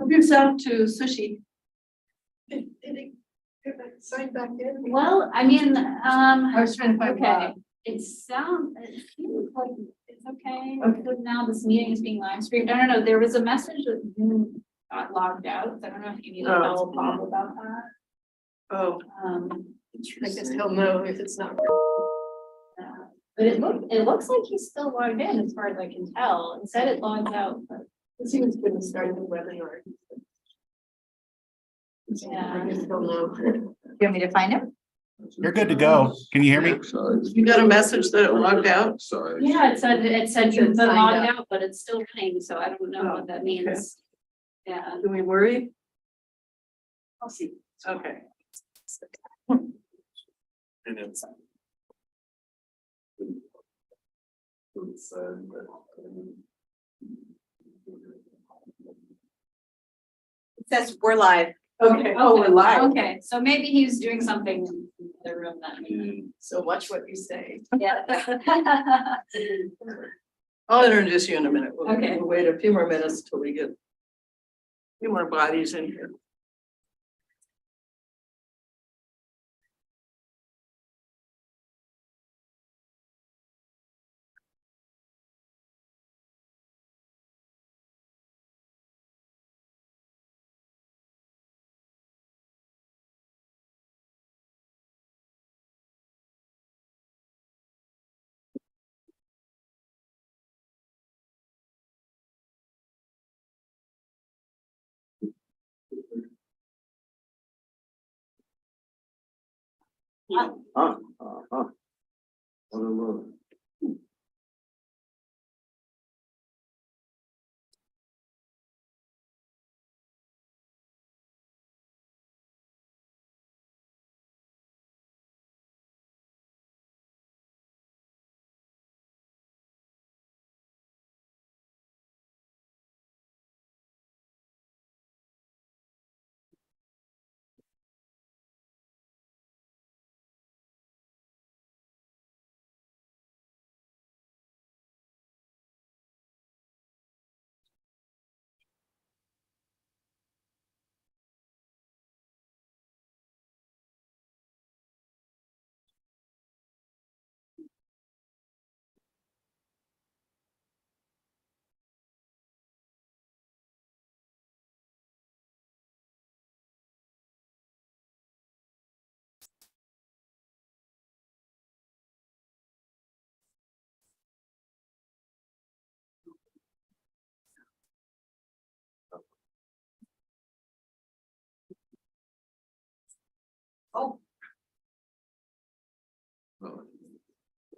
Move yourself to sushi. Did it get back, sign back in? Well, I mean, I was trying to find okay, Bob. it seems like it's okay. But now this meeting is being live streamed. I don't know, there was a message that you got logged out. I don't know if you need to tell Bob about that. Oh, I guess he'll know if it's not. But it looks like he's still logged in as far as I can tell. It said it logged out, but This seems good to start the webinar. yeah. I guess he'll know. You want me to find him? You're good to go. Can you hear me? you got a message that it logged out? Sorry. Yeah, it said you've been Signed logged up. out, but it's still running, so I don't know what that means. Yeah, Do we worry? I'll see. Okay. And it's. It says we're live. Okay, oh, we're live. Okay, so maybe he's doing something in the room that we. So watch what you say. Yeah. I'll introduce you in a minute. Okay. We'll wait a few more minutes till we get a few more bodies in here.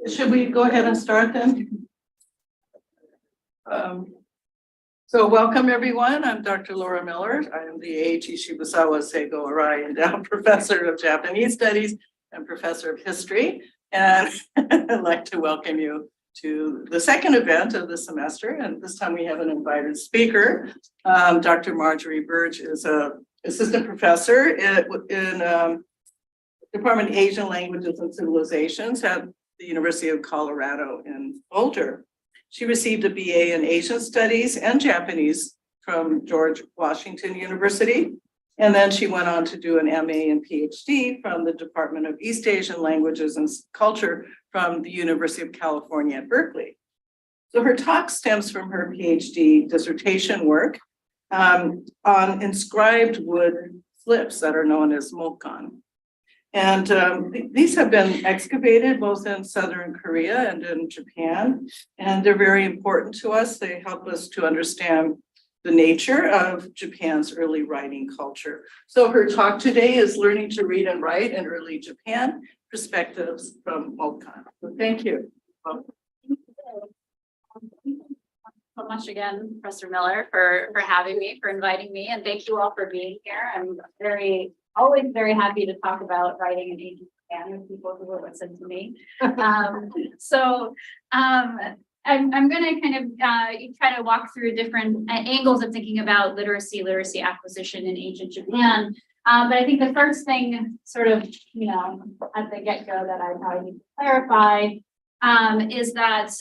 Should we go ahead and start then? So welcome everyone. I'm Dr. Laura Miller. I am the Eiichi Shibusawa Seigo Arai Endowed Professor of Japanese Studies and Professor of History. And I'd like to welcome you to the second event of the semester. And this time we have an invited speaker. Dr. Marjorie Burge is an assistant professor in Department of Asian Languages and Civilizations at the University of Colorado in Boulder. She received a BA in Asian Studies and Japanese from George Washington University. And then she went on to do an MA and PhD from the Department of East Asian Languages and Culture from the University of California at Berkeley. So her talk stems from her PhD dissertation work on inscribed wood flips that are known as Mokkan. And these have been excavated both in Southern Korea and in Japan, and they're very important to us. They help us to understand the nature of Japan's early writing culture. So her talk today is Learning to Read and Write in Early Japan, Perspectives from Mokkan. So thank you. So much again, Professor Miller, for having me, for inviting me, and thank you all for being here. I'm always very happy to talk about writing in ancient Japan with people who will listen to me. I'm going to kind of try to walk through different angles of thinking about literacy acquisition in ancient Japan. But I think the first thing, sort of, at the get-go that I probably need to clarify is that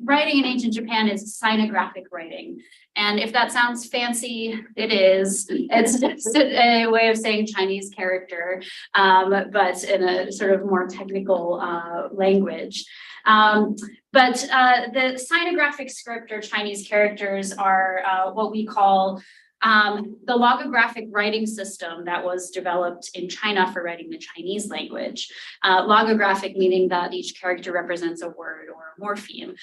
writing in ancient Japan is sinographic writing. And if that sounds fancy, it is. It's just a way of saying Chinese character, but in a sort of more technical language. But the sinographic script or Chinese characters are what we call the logographic writing system that was developed in China for writing the Chinese language. Logographic meaning that each character represents a word or a morpheme.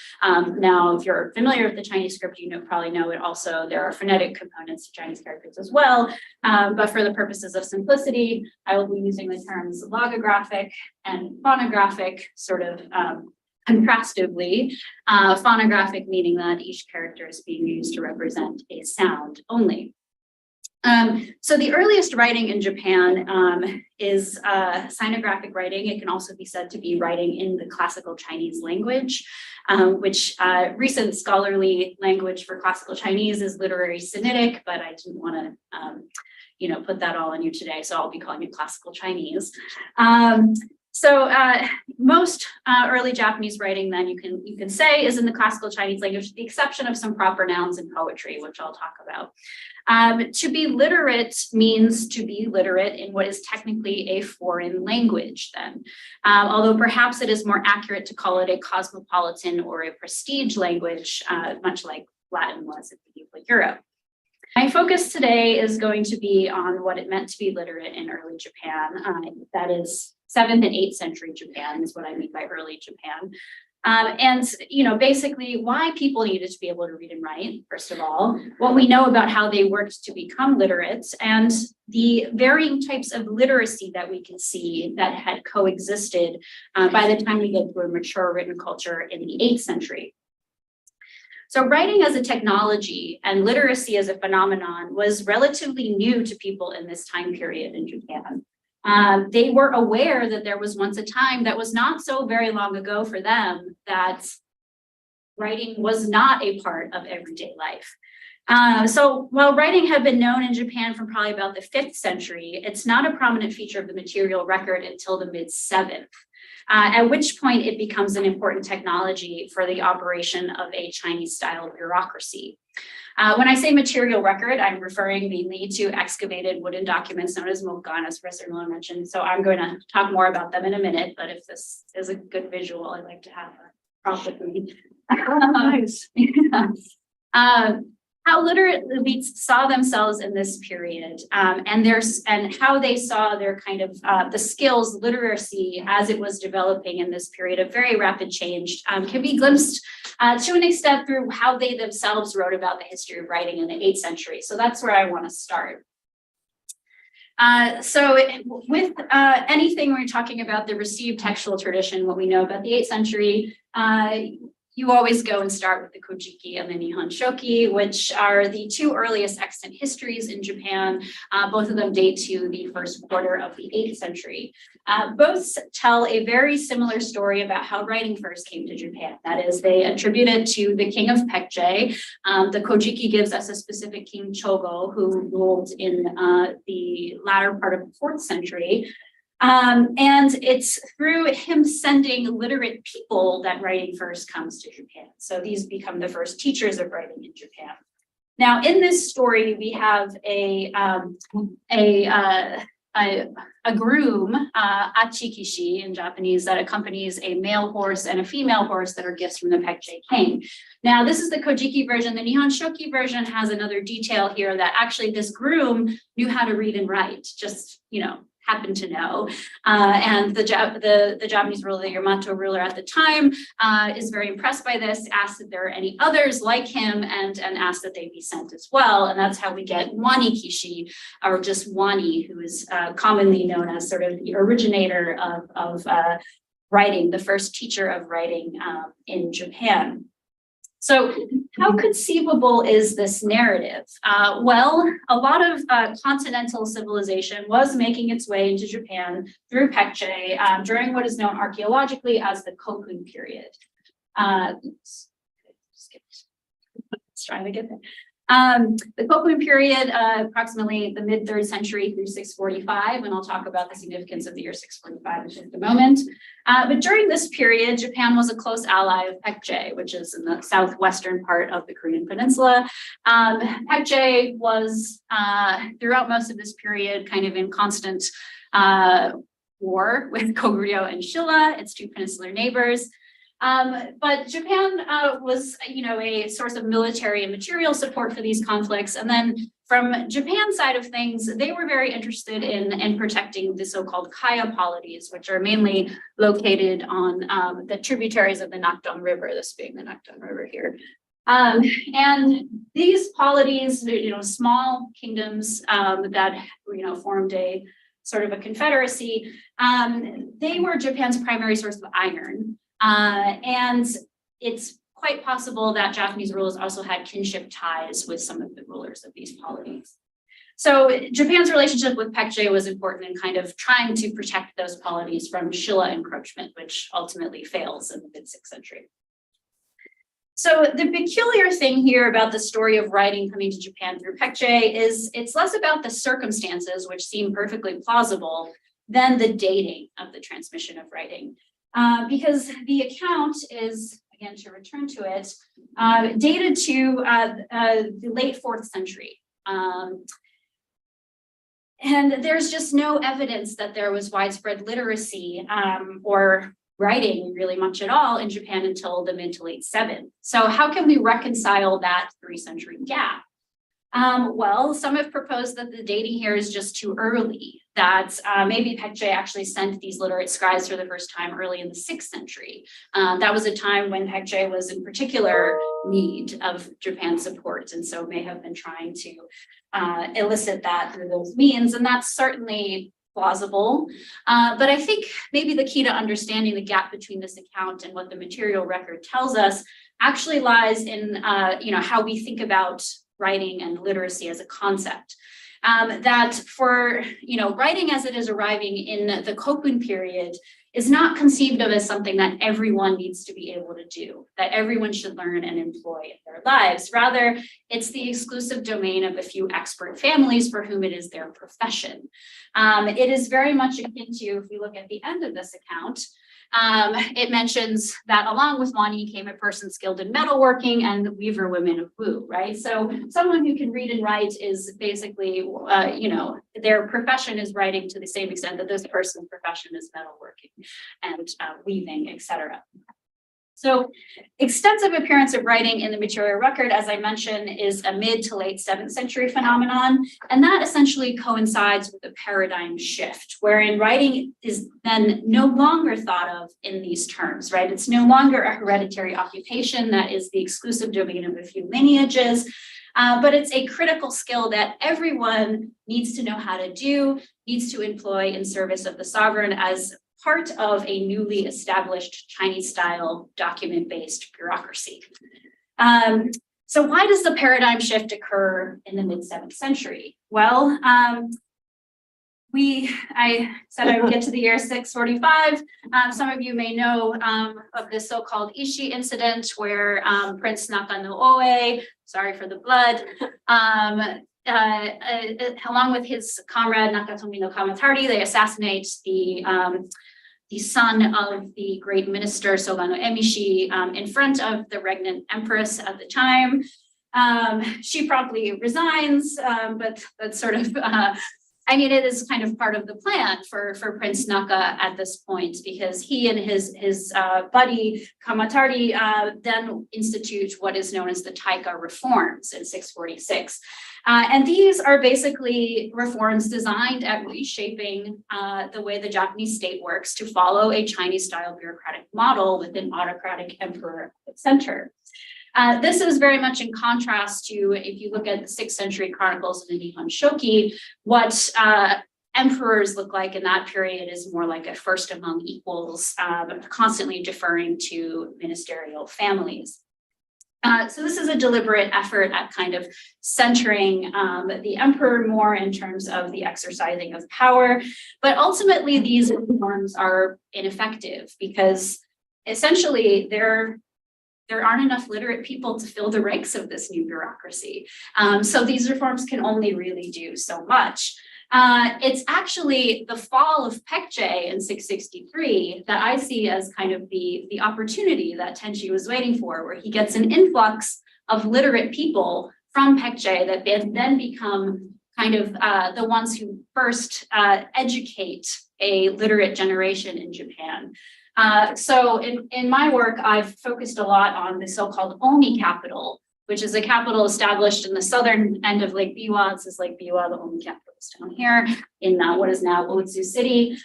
Now, if you're familiar with the Chinese script, you probably know it also. There are phonetic components to Chinese characters as well. But for the purposes of simplicity, I will be using the terms logographic and phonographic sort of contrastively, phonographic meaning that each character is being used to represent a sound only. So the earliest writing in Japan is sinographic writing. It can also be said to be writing in the classical Chinese language, which recent scholarly language for classical Chinese is literary Sinitic, but I didn't want to put that all on you today, so I'll be calling it classical Chinese. So most early Japanese writing then you can say is in the classical Chinese language, with the exception of some proper nouns and poetry, which I'll talk about. To be literate means to be literate in what is technically a foreign language then, although perhaps it is more accurate to call it a cosmopolitan or a prestige language, much like Latin was in medieval Europe. My focus today is going to be on what it meant to be literate in early Japan. That is 7th and 8th century Japan is what I mean by early Japan. And basically why people needed to be able to read and write, first of all, what we know about how they worked to become literate, and the varying types of literacy that we can see that had coexisted by the time we get to a mature written culture in the 8th century. So writing as a technology and literacy as a phenomenon was relatively new to people in this time period in Japan. They were aware that there was once a time that was not so very long ago for them that writing was not a part of everyday life. So while writing had been known in Japan from probably about the 5th century, it's not a prominent feature of the material record until the mid-7th. At which point it becomes an important technology for the operation of a Chinese-style bureaucracy. When I say material record, I'm referring mainly to excavated wooden documents known as Mokkan, as Professor Miller mentioned. So I'm going to talk more about them in a minute, but if this is a good visual, I'd like to have a prompt with me. How literate elites saw themselves in this period, and how they saw their kind of the skills, literacy as it was developing in this period of very rapid change can be glimpsed to an extent through how they themselves wrote about the history of writing in the 8th century. So that's where I want to start. With anything we're talking about the received textual tradition, what we know about the 8th century, you always go and start with the Kojiki and the Nihon Shoki, which are the two earliest extant histories in Japan. Both of them date to the first quarter of the 8th century. Both tell a very similar story about how writing first came to Japan. That is, they attribute it to the king of Pekje. The Kojiki gives us a specific king Chogo who ruled in the latter part of the 4th century. And it's through him sending literate people that writing first comes to Japan. So these become the first teachers of writing in Japan. Now, in this story, we have a groom, achikishi in Japanese, that accompanies a male horse and a female horse that are gifts from the Pekje king. Now, this is the Kojiki version. The Nihon Shoki version has another detail here that actually this groom knew how to read and write, just, happened to know. And the Japanese ruler, the Yamato ruler at the time, is very impressed by this, asked if there are any others like him, and asked that they be sent as well. And that's how we get Wani Kishi, or just Wani, who is commonly known as sort of the originator of writing, the first teacher of writing in Japan. So how conceivable is this narrative? Well, a lot of continental civilization was making its way into Japan through Pekje during what is known archaeologically as the Kokun period. Let's try to get there. The Kokuin period, approximately the mid-3rd century through 645, and I'll talk about the significance of the year 645 in just a moment. But during this period, Japan was a close ally of Paekje, which is in the southwestern part of the Korean peninsula. Paekje was, throughout most of this period, kind of in constant war with Goguryeo and Shilla, its two peninsular neighbors. But Japan was, a source of military and material support for these conflicts. And then from Japan's side of things, they were very interested in protecting the so-called Kaya polities, which are mainly located on the tributaries of the Nakdong River, this being the Nakdong River here. And these polities, small kingdoms that, formed a sort of a confederacy, they were Japan's primary source of iron. And it's quite possible that Japanese rulers also had kinship ties with some of the rulers of these polities. So Japan's relationship with Paekje was important in kind of trying to protect those polities from Shilla encroachment, which ultimately fails in the mid-6th century. So the peculiar thing here about the story of writing coming to Japan through Paekje is it's less about the circumstances, which seem perfectly plausible, than the dating of the transmission of writing. Because the account is, again, to return to it, dated to the late 4th century. And there's just no evidence that there was widespread literacy or writing really much at all in Japan until the mid to late 7th. So how can we reconcile that 3-century gap? Well, some have proposed that the dating here is just too early, that maybe Paekje actually sent these literate scribes for the first time early in the 6th century. That was a time when Paekje was in particular need of Japan's support, and so may have been trying to elicit that through those means, and that's certainly plausible. But I think maybe the key to understanding the gap between this account and what the material record tells us actually lies in how we think about writing and literacy as a concept. That for writing as it is arriving in the Kokuin period is not conceived of as something that everyone needs to be able to do, that everyone should learn and employ in their lives. Rather, it's the exclusive domain of a few expert families for whom it is their profession. It is very much akin to, if we look at the end of this account, it mentions that along with Wani came a person skilled in metalworking and the weaver women of Wu, right? So someone who can read and write is basically, their profession is writing to the same extent that this person's profession is metalworking and weaving, etc. So extensive appearance of writing in the material record, as I mentioned, is a mid to late 7th century phenomenon. And that essentially coincides with a paradigm shift, wherein writing is then no longer thought of in these terms, right? It's no longer a hereditary occupation that is the exclusive domain of a few lineages, but it's a critical skill that everyone needs to know how to do, needs to employ in service of the sovereign as part of a newly established Chinese-style document-based bureaucracy. So why does the paradigm shift occur in the mid-7th century? Well, I said I would get to the year 645. Some of you may know of this so-called Ishii incident where Prince Nakano-Oe, sorry for the blood, along with his comrade Nakatomi no Kamatari, they assassinate the son of the great minister Sogano Emishi in front of the regnant empress at the time. She promptly resigns, but that's sort of, it is kind of part of the plan for Prince Naka at this point, because he and his buddy Kamatari then institute what is known as the Taika reforms in 646. And these are basically reforms designed at reshaping the way the Japanese state works to follow a Chinese-style bureaucratic model with an autocratic emperor at the center. This is very much in contrast to, if you look at the 6th century chronicles of the Nihon Shoki, what emperors look like in that period is more like a first among equals, constantly deferring to ministerial families. So this is a deliberate effort at kind of centering the emperor more in terms of the exercising of power. But ultimately, these reforms are ineffective because essentially they're there aren't enough literate people to fill the ranks of this new bureaucracy. So these reforms can only really do so much. It's actually the fall of Paekje in 663 that I see as kind of the opportunity that Tenchi was waiting for, where he gets an influx of literate people from Paekje that then become kind of the ones who first educate a literate generation in Japan. So in my work, I've focused a lot on the so-called Omi capital, which is a capital established in the southern end of Lake Biwa. This is Lake Biwa, the Omi capital is down here in what is now Otsu City.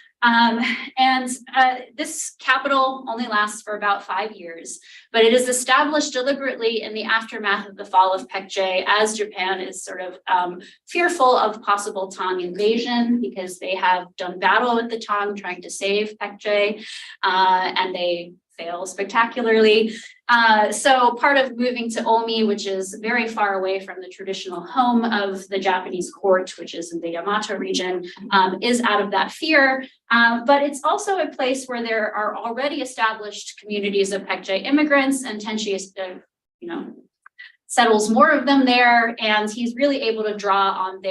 This capital only lasts for about 5 years, but it is established deliberately in the aftermath of the fall of Paekje, as Japan is sort of fearful of possible Tang invasion because they have done battle with the Tang trying to save Paekje, and they fail spectacularly. So part of moving to Omi, which is very far away from the traditional home of the Japanese court, which is in the Yamato region, is out of that fear. But it's also a place where there are already established communities of Paekje immigrants, and Tenchi is, settles more of them there, and he's really able to draw on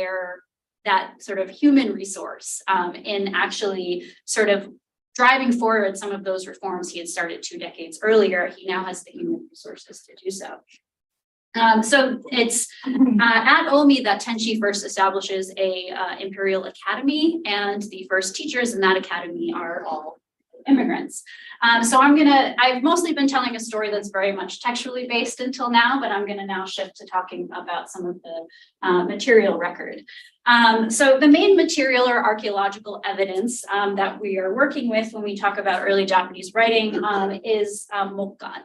that sort of human resource in actually sort of driving forward some of those reforms he had started 2 decades earlier. He now has the human resources to do so. So it's at Omi that Tenchi first establishes a imperial academy, and the first teachers in that academy are all immigrants. So I've mostly been telling a story that's very much textually based until now, but I'm gonna now shift to talking about some of the material record. So the main material or archaeological evidence that we are working with when we talk about early Japanese writing is Mokkan.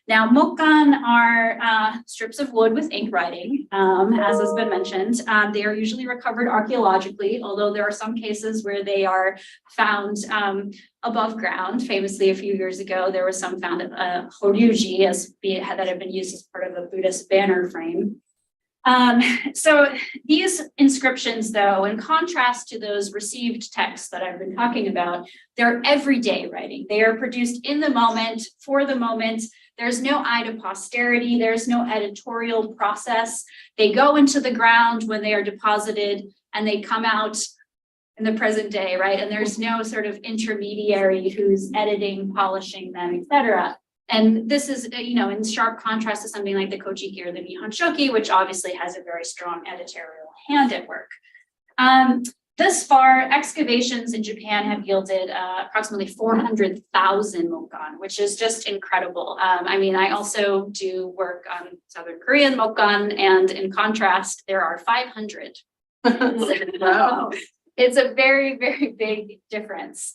Now, Mokkan are strips of wood with ink writing, as has been mentioned. They are usually recovered archaeologically, although there are some cases where they are found above ground. Famously, a few years ago, there was some found at Horyuji that had been used as part of a Buddhist banner frame. So these inscriptions, though, in contrast to those received texts that I've been talking about, they're everyday writing. They are produced in the moment, for the moment. There's no eye to posterity. There's no editorial process. They go into the ground when they are deposited, and they come out in the present day, right? And there's no sort of intermediary who's editing, polishing them, etc. And this is, in sharp contrast to something like the Kojiki or the Nihon Shoki, which obviously has a very strong editorial hand at work. Thus far, excavations in Japan have yielded approximately 400,000 Mokkan, which is just incredible. I also do work on Southern Korean Mokkan, and in contrast, there are 500. Wow. It's a very, very big difference.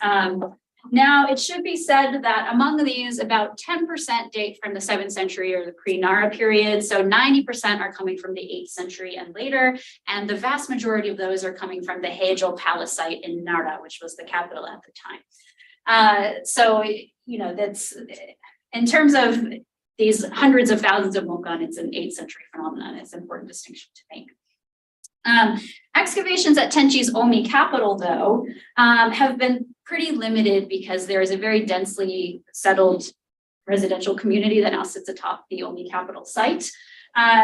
Now, it should be said that among these, about 10% date from the 7th century or the pre-Nara period. So 90% are coming from the 8th century and later. And the vast majority of those are coming from the Heijo Palace site in Nara, which was the capital at the time. That's in terms of these hundreds of thousands of Mokkan, it's an 8th century phenomenon. It's an important distinction to make. Excavations at Tenchi's Omi capital, though, have been pretty limited because there is a very densely settled residential community that now sits atop the Omi capital site.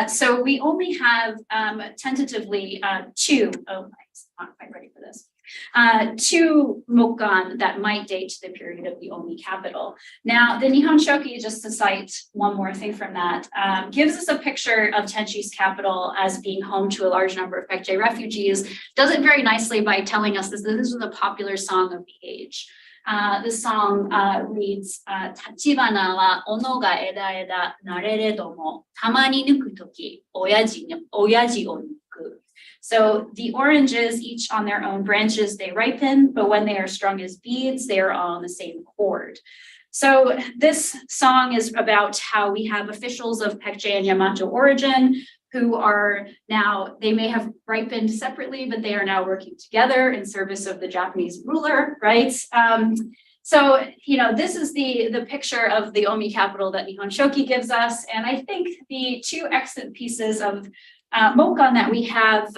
So we only have tentatively two, I'm not quite ready for this, two Mokkan that might date to the period of the Omi capital. Now, the Nihon Shoki, just to cite one more thing from that, gives us a picture of Tenchi's capital as being home to a large number of Paekje refugees, does it very nicely by telling us this was a popular song of the age. The song reads, Tachibana wa ono ga eda eda nareredomo, tamani nuku toki, oyaji o nuku. So the oranges, each on their own branches, they ripen, but when they are strung as beads, they are all on the same cord. So this song is about how we have officials of Paekje and Yamato origin who are now, they may have ripened separately, but they are now working together in service of the Japanese ruler, right? So, this is the picture of the Omi capital that Nihon Shoki gives us. And I think the two excellent pieces of Mokkan that we have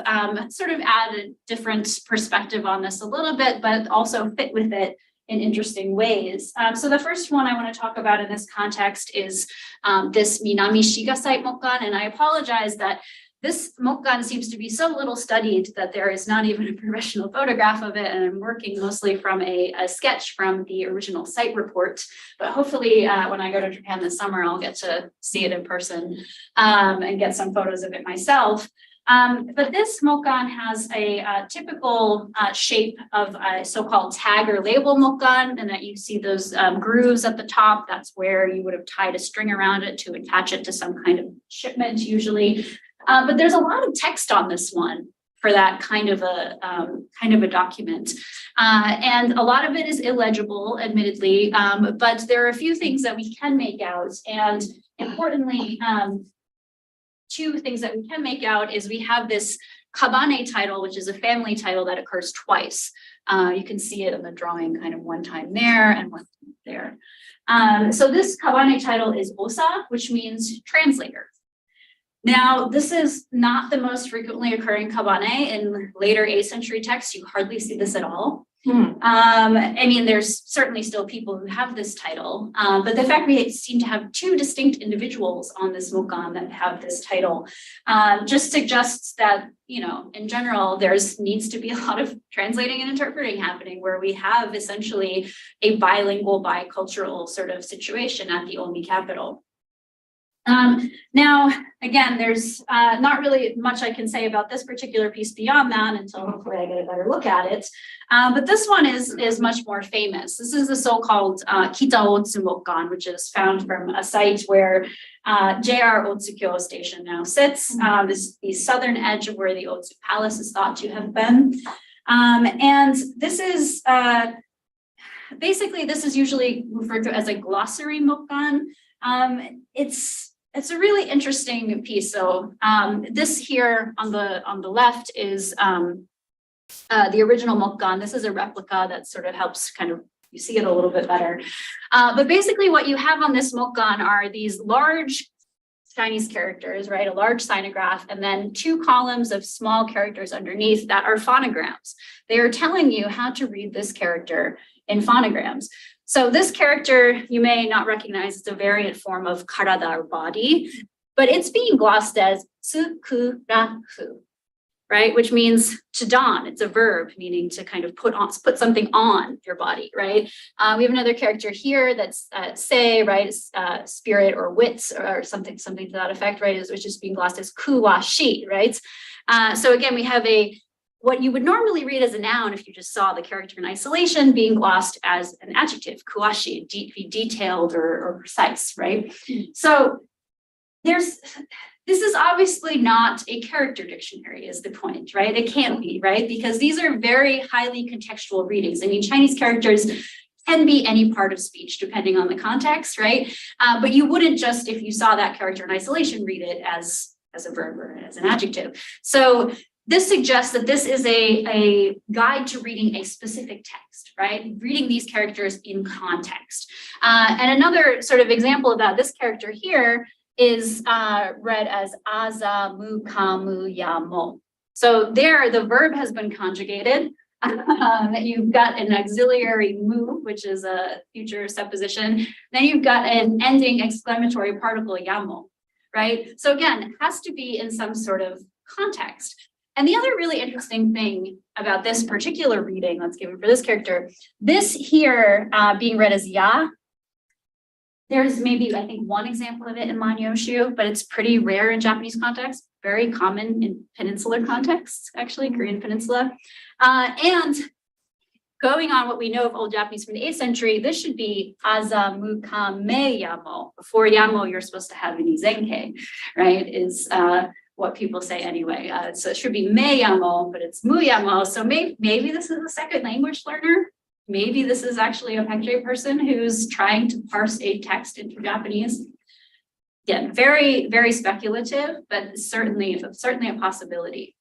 sort of add a different perspective on this a little bit, but also fit with it, in interesting ways. So the first one I want to talk about in this context is this Minami Shiga Mokkan, and I apologize that this Mokkan seems to be so little studied that there is not even a professional photograph of it, and I'm working mostly from a sketch from the original site report. But hopefully when I go to Japan this summer, I'll get to see it in person and get some photos of it myself. But this Mokkan has a typical shape of a so-called tag or label Mokkan, and that you see those grooves at the top. That's where you would have tied a string around it to attach it to some kind of shipment usually. But there's a lot of text on this one for that kind of a document. And a lot of it is illegible, admittedly, but there are a few things that we can make out. And importantly, two things that we can make out is we have this Kabane title, which is a family title that occurs twice. You can see it in the drawing kind of one time there and one time there. So this Kabane title is Osa, which means translator. Now, this is not the most frequently occurring kabane. In later 8th century texts, you hardly see this at all. I mean, there's certainly still people who have this title, but the fact we seem to have two distinct individuals on this Mokkan that have this title just suggests that, you know, in general, there's needs to be a lot of translating and interpreting happening where we have essentially a bilingual, bicultural sort of situation at the Omi capital. Now, again, there's not really much I can say about this particular piece beyond that until hopefully I get a better look at it. But this one is much more famous. This is the so-called Kita-Otsu Mokkan, which is found from a site where JR Otsukyo station now sits, is the southern edge of where the Otsu Palace is thought to have been. And this is basically, this is usually referred to as a glossary Mokkan. It's a really interesting piece. So this here on the left is the original Mokkan. This is a replica that sort of helps kind of you see it a little bit better. But basically what you have on this Mokkan are these large Chinese characters, right? A large sinograph, and then two columns of small characters underneath that are phonograms. They are telling you how to read this character in phonograms. So this character, you may not recognize, it's a variant form of karada or body, but it's being glossed as tsukurafu, right? Which means to don. It's a verb, meaning to kind of put something on your body, right? We have another character here that's say, right? Spirit or wits or something to that effect, right? Which is being glossed as kuwashi, right? So again, we have what you would normally read as a noun if you just saw the character in isolation being glossed as an adjective, kuwashi, be detailed or precise, right? So this is obviously not a character dictionary is the point, right? It can't be, right? Because these are very highly contextual readings. I mean, Chinese characters can be any part of speech depending on the context, right? But you wouldn't just, if you saw that character in isolation, read it as a verb or as an adjective. So this suggests that this is a guide to reading a specific text, right? Reading these characters in context. And another sort of example of that, this character here is read as aza mu kamu yamo. So there, the verb has been conjugated. You've got an auxiliary mu, which is a future supposition. Then you've got an ending exclamatory particle yamo, right? So again, it has to be in some sort of context. And the other really interesting thing about this particular reading that's given for this character, this here being read as ya, there's maybe, I think, one example of it in Manyoshu, but it's pretty rare in Japanese context, very common in peninsular contexts, actually, Korean peninsula. And going on what we know of Old Japanese from the 8th century, this should be aza mu kame yamo. Before yamo, you're supposed to have an izenke, right? Is what people say anyway. So it should be me yamo, but it's mu yamo. So maybe this is a second language learner. Maybe this is actually a Pekje person who's trying to parse a text into Japanese. Again, very, very speculative, but certainly a possibility.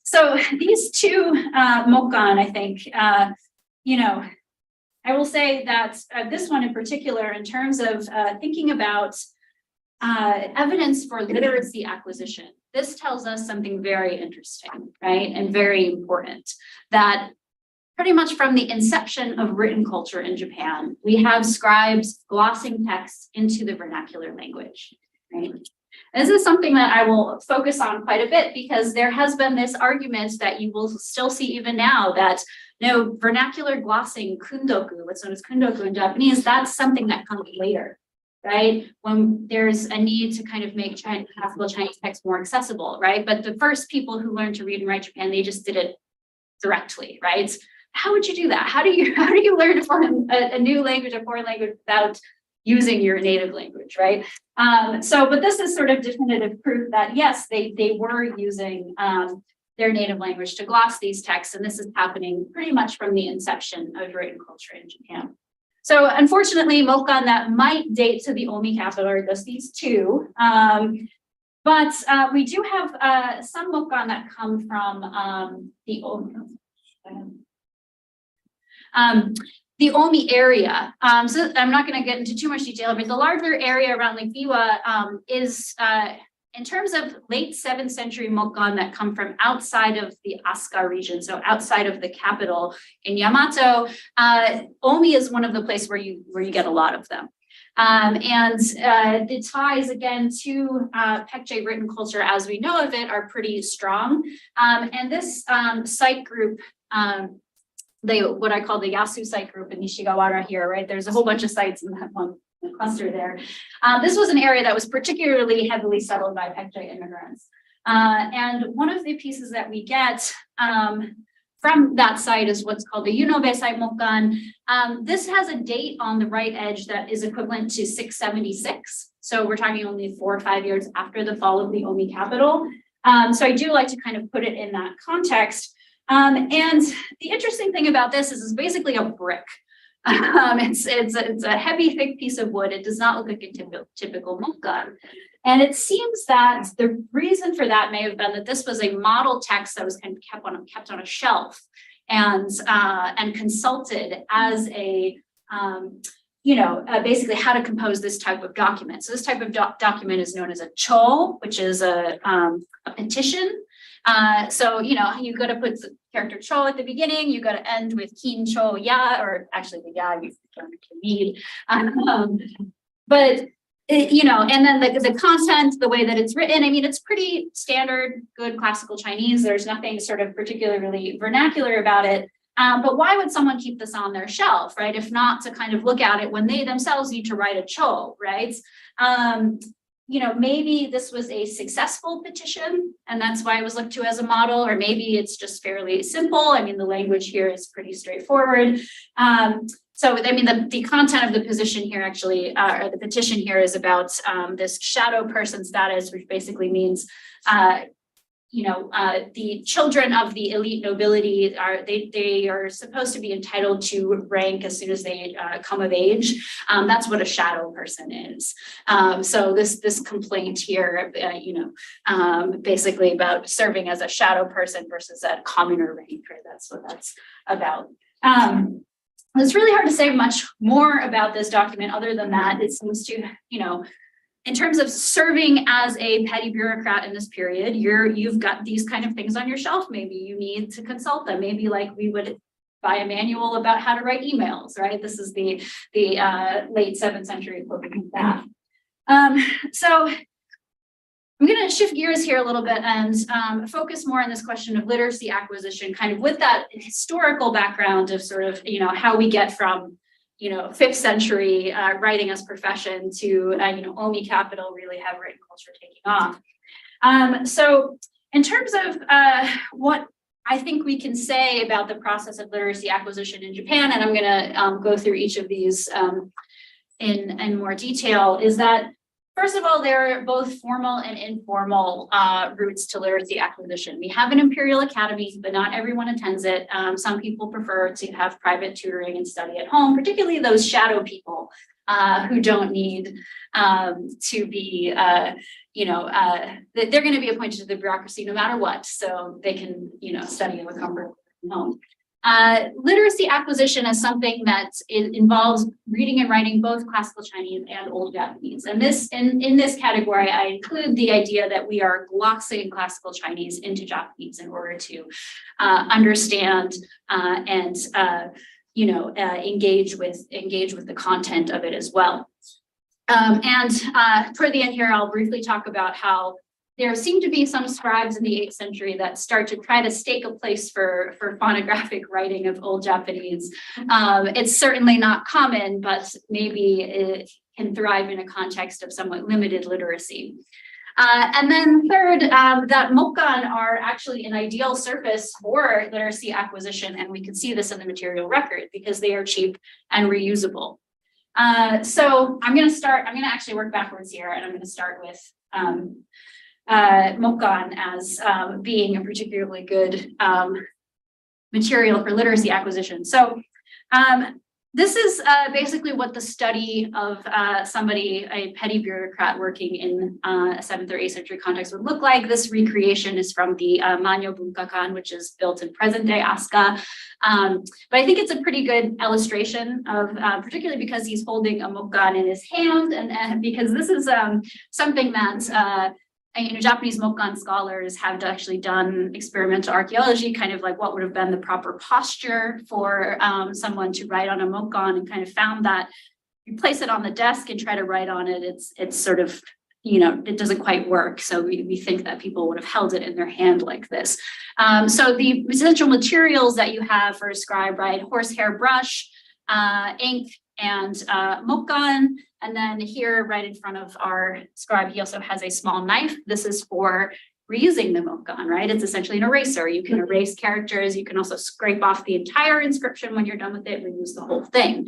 So these two Mokkan, I think, I will say that this one in particular, in terms of thinking about evidence for literacy acquisition, this tells us something very interesting, right? And very important, that pretty much from the inception of written culture in Japan, we have scribes glossing texts into the vernacular language, right? This is something that I will focus on quite a bit because there has been this argument that you will still see even now that vernacular glossing, kundoku, what's known as kundoku in Japanese, that's something that comes later, right? When there's a need to kind of make classical Chinese text more accessible, right? But the first people who learned to read and write Japan, they just did it directly, right? How would you do that? How do you learn a new language, a foreign language without using your native language, right? But this is sort of definitive proof that yes, they were using their native language to gloss these texts, and this is happening pretty much from the inception of written culture in Japan. So unfortunately, Mokkan that might date to the Omi capital are just these two. But we do have some Mokkan that come from the Omi area. So I'm not going to get into too much detail, but the larger area around Lake Biwa is in terms of late 7th century Mokkan that come from outside of the Asuka region, so outside of the capital in Yamato. Omi is one of the places where you get a lot of them. The ties again to Pekche written culture as we know of it are pretty strong. And this site group, what I call the Yasu site group in Nishigawara here, right? There's a whole bunch of sites in that one cluster there. This was an area that was particularly heavily settled by Pekche immigrants. And one of the pieces that we get from that site is what's called the Yunobe site Mokkan. This has a date on the right edge that is equivalent to 676. So we're talking only 4 or 5 years after the fall of the Omi capital. So I do like to kind of put it in that context. And the interesting thing about this is it's basically a brick. It's a heavy, thick piece of wood. It does not look like a typical Mokkan. And it seems that the reason for that may have been that this was a model text that was kind of kept on a shelf and consulted as a basically how to compose this type of document. So this type of document is known as a cho, which is a petition. So, you got to put the character cho at the beginning, you got to end with kin cho ya, or actually the ya you can read. And then the content, the way that it's written, I mean, it's pretty standard, good classical Chinese. There's nothing sort of particularly vernacular about it. But why would someone keep this on their shelf, right? If not to kind of look at it when they themselves need to write a cho, right? Maybe this was a successful petition and that's why it was looked to as a model, or maybe it's just fairly simple. I mean, the language here is pretty straightforward. The content of the position here actually, or the petition here is about this shadow person status, which basically means, the children of the elite nobility they are supposed to be entitled to rank as soon as they come of age. That's what a shadow person is. So this complaint here, basically about serving as a shadow person versus a commoner rank, right? That's what that's about. It's really hard to say much more about this document other than that it seems to, in terms of serving as a petty bureaucrat in this period, you've got these kind of things on your shelf. Maybe you need to consult them. Maybe like we would buy a manual about how to write emails, right? This is the late 7th century equivalent of that. So I'm going to shift gears here a little bit and focus more on this question of literacy acquisition, kind of with that historical background of sort of, how we get from 5th century writing as profession to, Omi capital really have written culture taking off. So in terms of what I think we can say about the process of literacy acquisition in Japan, and I'm going to go through each of these in more detail, is that first of all, there are both formal and informal routes to literacy acquisition. We have an imperial academy, but not everyone attends it. Some people prefer to have private tutoring and study at home, particularly those shadow people who don't need to be, they're going to be appointed to the bureaucracy no matter what, so they can, study in the comfort of home. Literacy acquisition is something that involves reading and writing both classical Chinese and Old Japanese. And this, in this category, I include the idea that we are glossing classical Chinese into Japanese in order to understand and engage with the content of it as well. Toward the end here, I'll briefly talk about how there seem to be some scribes in the 8th century that start to try to stake a place for phonographic writing of Old Japanese. It's certainly not common, but maybe it can thrive in a context of somewhat limited literacy. And then third, that Mokkan are actually an ideal surface for literacy acquisition, and we can see this in the material record because they are cheap and reusable. So I'm going to actually work backwards here, and I'm going to start with Mokkan as being a particularly good material for literacy acquisition. So this is basically what the study of somebody, a petty bureaucrat working in a 7th or 8th century context would look like. This recreation is from the Manyo Bunkakan, which is built in present-day Asuka. But I think it's a pretty good illustration of, particularly because he's holding a Mokkan in his hand, and because this is something that Japanese Mokkan scholars have actually done experimental archaeology, kind of like what would have been the proper posture for someone to write on a Mokkan, and kind of found that you place it on the desk and try to write on it, it's sort of, it doesn't quite work. So we think that people would have held it in their hand like this. So the essential materials that you have for a scribe, right? Horsehair brush, ink, and Mokkan. And then here, right in front of our scribe, he also has a small knife. This is for reusing the Mokkan, right? It's essentially an eraser. You can erase characters. You can also scrape off the entire inscription when you're done with it, reuse the whole thing.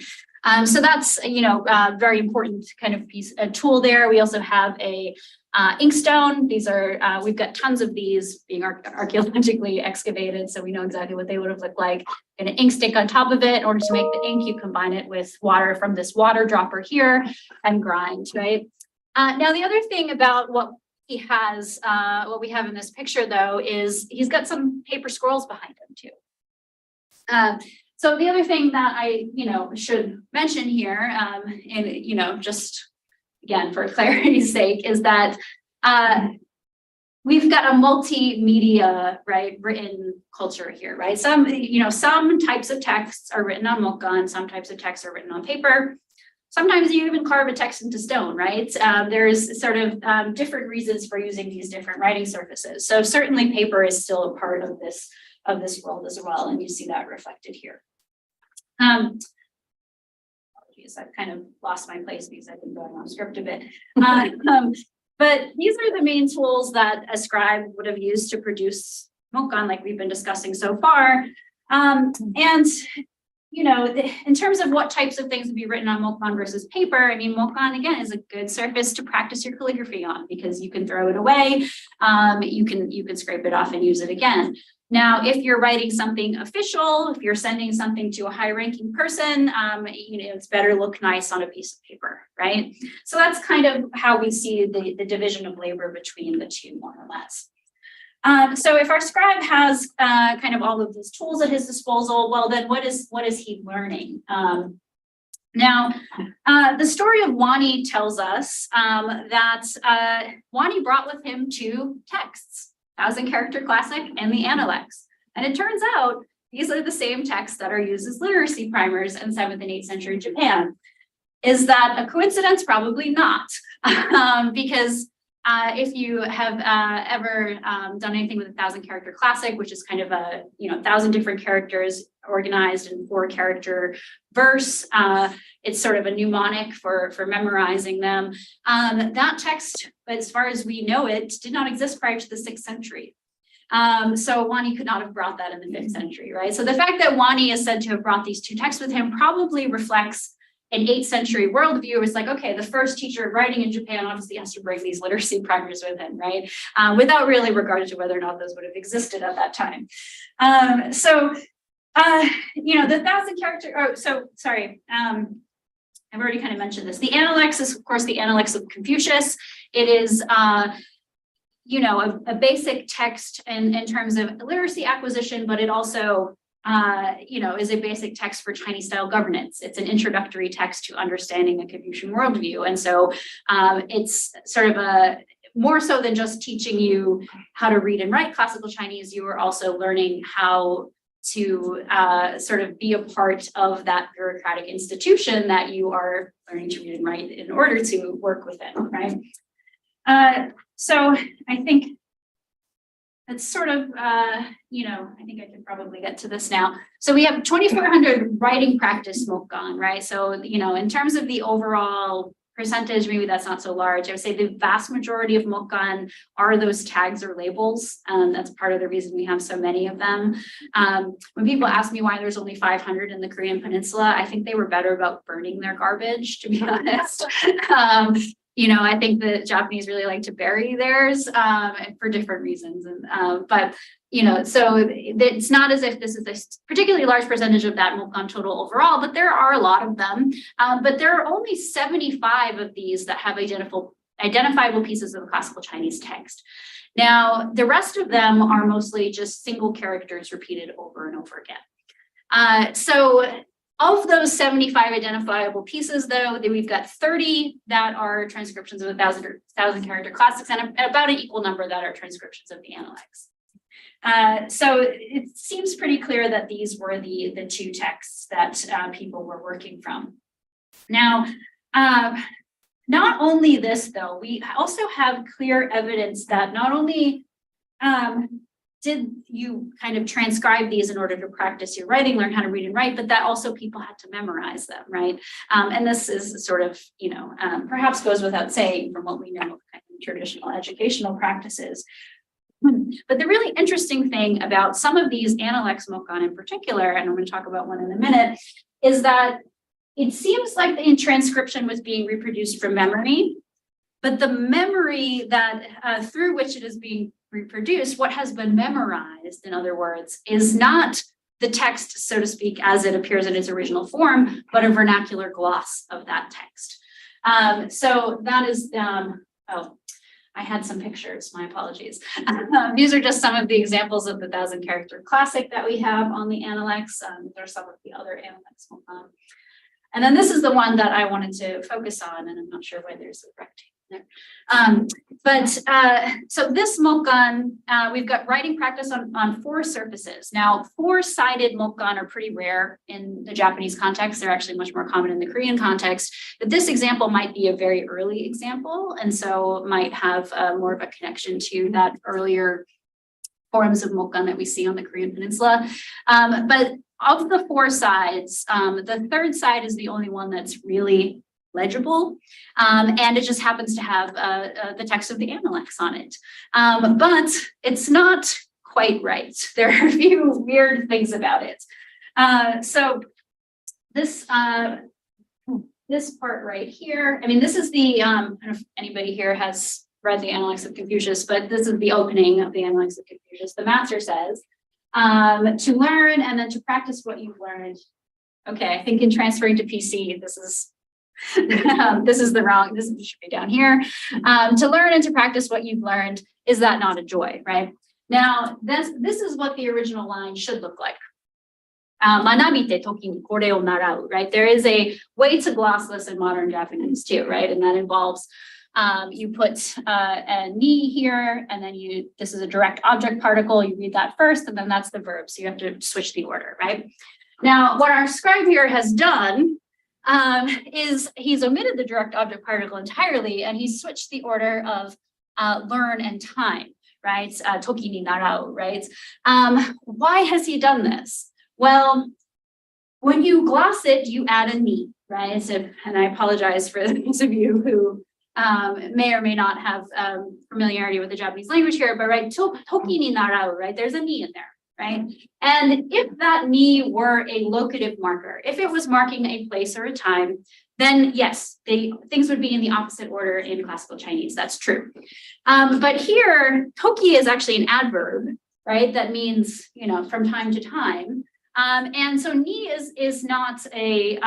So that's, very important kind of a tool there. We also have a inkstone. These are, we've got tons of these being archaeologically excavated, so we know exactly what they would have looked like. And an ink stick on top of it. In order to make the ink, you combine it with water from this water dropper here and grind, right? Now, the other thing about what he has, what we have in this picture, though, is he's got some paper scrolls behind him, too. So the other thing that I, should mention here, and, just again, for clarity's sake, is that we've got a multimedia, right, written culture here, right? Some types of texts are written on Mokkan, some types of texts are written on paper. Sometimes you even carve a text into stone, right? There's sort of different reasons for using these different writing surfaces. So certainly paper is still a part of this world as well, and you see that reflected here. Apologies, I've kind of lost my place because I've been going on script a bit. But these are the main tools that a scribe would have used to produce Mokkan, like we've been discussing so far. And in terms of what types of things would be written on Mokkan versus paper, I mean, Mokkan, again, is a good surface to practice your calligraphy on because you can throw it away, you can scrape it off and use it again. Now, if you're writing something official, if you're sending something to a high-ranking person, it's better look nice on a piece of paper, right? So that's kind of how we see the division of labor between the two, more or less. So if our scribe has kind of all of these tools at his disposal, well, then what is he learning? Now, the story of Wani tells us that Wani brought with him two texts, 1,000-character classic and the Analects. And it turns out these are the same texts that are used as literacy primers in 7th and 8th century Japan. Is that a coincidence? Probably not, because if you have ever done anything with a 1,000-character classic, which is kind of a 1,000 different characters organized in 4-character verse, it's sort of a mnemonic for memorizing them. That text, as far as we know it, did not exist prior to the 6th century. So Wani could not have brought that in the 5th century, right? So the fact that Wani is said to have brought these two texts with him probably reflects an 8th century worldview. Is like, okay, the first teacher of writing in Japan obviously has to bring these literacy primers with him, right? Without really regard to whether or not those would have existed at that time. The 1,000-character, I've already kind of mentioned this. The Analects is, of course, the Analects of Confucius. It is, a basic text in terms of literacy acquisition, but it also is a basic text for Chinese style governance. It's an introductory text to understanding a Confucian worldview. And so it's sort of a more so than just teaching you how to read and write classical Chinese, you are also learning how to sort of be a part of that bureaucratic institution that you are learning to read and write in order to work within, right? So I think that's sort of, I think I can probably get to this now. So we have 2,400 writing practice Mokkan, right? So, in terms of the overall percentage, maybe that's not so large. I would say the vast majority of Mokkan are those tags or labels. That's part of the reason we have so many of them. When people ask me why there's only 500 in the Korean Peninsula, I think they were better about burning their garbage, to be honest. I think the Japanese really like to bury theirs for different reasons. So it's not as if this is a particularly large percentage of that Mokkan total overall, but there are a lot of them. But there are only 75 of these that have identifiable pieces of classical Chinese text. Now, the rest of them are mostly just single characters repeated over and over again. So of those 75 identifiable pieces, though, we've got 30 that are transcriptions of 1,000 character classics and about an equal number that are transcriptions of the Analects. So it seems pretty clear that these were the two texts that people were working from. Now, not only this, though, we also have clear evidence that not only did you kind of transcribe these in order to practice your writing, learn how to read and write, but that also people had to memorize them, right? And this is sort of, perhaps goes without saying from what we know of kind of traditional educational practices. But the really interesting thing about some of these Analects Mokkan in particular, and I'm going to talk about one in a minute, is that it seems like the transcription was being reproduced from memory, but the memory that through which it is being reproduced, what has been memorized, in other words, is not the text, so to speak, as it appears in its original form, but a vernacular gloss of that text. So that is, I had some pictures, my apologies. These are just some of the examples of the 1,000 character classic that we have on the Analects. There are some of the other Analects. And then this is the one that I wanted to focus on, and I'm not sure why there's a rectangle there. So this Mokkan, we've got writing practice on 4 surfaces. Now, 4-sided Mokkan are pretty rare in the Japanese context. They're actually much more common in the Korean context. But this example might be a very early example, and so might have more of a connection to that earlier forms of Mokkan that we see on the Korean Peninsula. But of the 4 sides, the 3rd side is the only one that's really legible, and it just happens to have the text of the Analects on it. But it's not quite right. There are a few weird things about it. So this part right here, I mean, this is the, I don't know if anybody here has read the Analects of Confucius, but this is the opening of the Analects of Confucius. The master says, to learn and then to practice what you've learned. Okay, I think in transferring to PC, this is the wrong, this should be down here. To learn and to practice what you've learned, is that not a joy, right? Now, this is what the original line should look like. Manabite toki ni kore o narau, right? There is a way to gloss this in modern Japanese too, right? And that involves you put a ni here, and then this is a direct object particle. You read that first, and then that's the verb. So you have to switch the order, right? Now, what our scribe here has done is he's omitted the direct object particle entirely, and he's switched the order of learn and time, right? Toki ni narau, right? Why has he done this? Well, when you gloss it, you add a ni, right? So, and I apologize for those of you who may or may not have familiarity with the Japanese language here, but right, toki ni narau, right? There's a ni in there, right? And if that ni were a locative marker, if it was marking a place or a time, then yes, things would be in the opposite order in classical Chinese. That's true. But here, toki is actually an adverb, right? That means, from time to time. And so ni is not a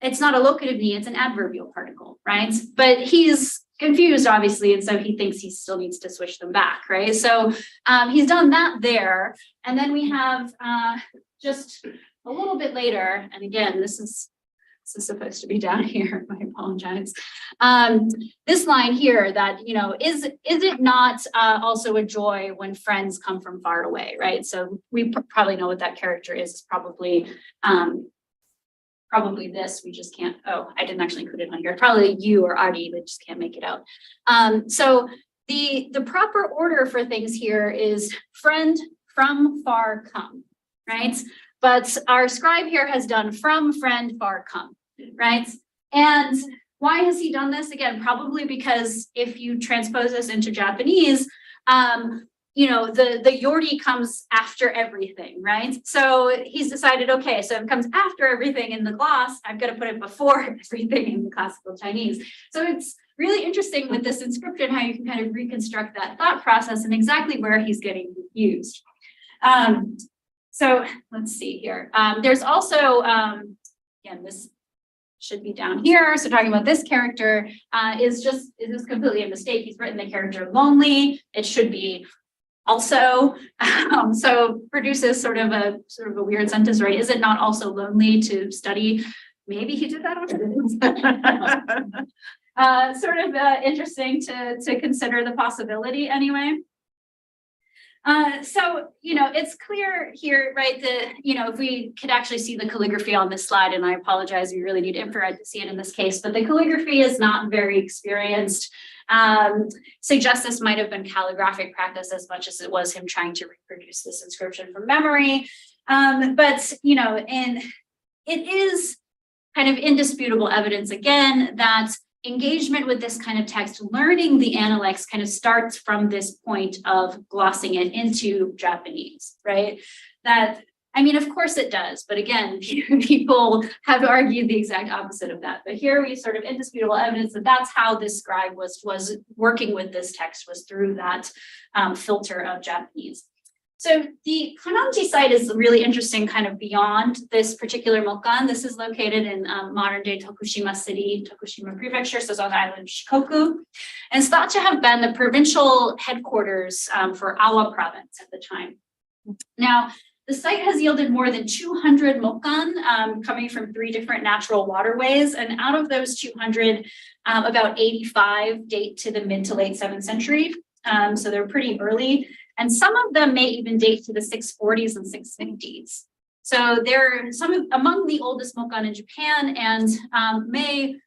it's not a locative ni, it's an adverbial particle, right? But he's confused, obviously, and so he thinks he still needs to switch them back, right? So he's done that there. And then we have just a little bit later, and again, this is supposed to be down here, I apologize. This line here that, you know, is it not also a joy when friends come from far away, right? So we probably know what that character is. It's probably this, we just can't, oh, I didn't actually include it on here. Probably you or Adi, but just can't make it out. So the proper order for things here is friend, from, far, come, right? But our scribe here has done from, friend, far, come, right? And why has he done this? Again, probably because if you transpose this into Japanese, you know, the yordi comes after everything, right? So he's decided, okay, so if it comes after everything in the gloss, I've got to put it before everything in the classical Chinese. So it's really interesting with this inscription, how you can kind of reconstruct that thought process and exactly where he's getting used. So let's see here. There's also, again, this should be down here. So talking about this character is this completely a mistake. He's written the character lonely. It should be also, so produces sort of a weird sentence, right? Is it not also lonely to study? Maybe he did that on purpose. Sort of interesting to consider the possibility anyway. So, you know, it's clear here, right, you know, if we could actually see the calligraphy on this slide, and I apologize, we really need infrared to see it in this case, but the calligraphy is not very experienced. Suggests this might have been calligraphic practice as much as it was him trying to reproduce this inscription from memory. But, you know, and it is kind of indisputable evidence, again, that engagement with this kind of text, learning the analects kind of starts from this point of glossing it into Japanese, right? That, I mean, of course it does, but again, people have argued the exact opposite of that. But here we sort of indisputable evidence that that's how this scribe was working with this text, was through that filter of Japanese. So the Kanonji site is really interesting, kind of beyond this particular Mokkan. This is located in modern day Tokushima City, Tokushima Prefecture, so it's on the island of Shikoku. And it's thought to have been the provincial headquarters for Awa province at the time. Now, the site has yielded more than 200 Mokkan coming from 3 different natural waterways. And out of those 200, about 85 date to the mid to late 7th century. So they're pretty early. And some of them may even date to the 640s and 650s. So they're among the oldest Mokkan in Japan, and may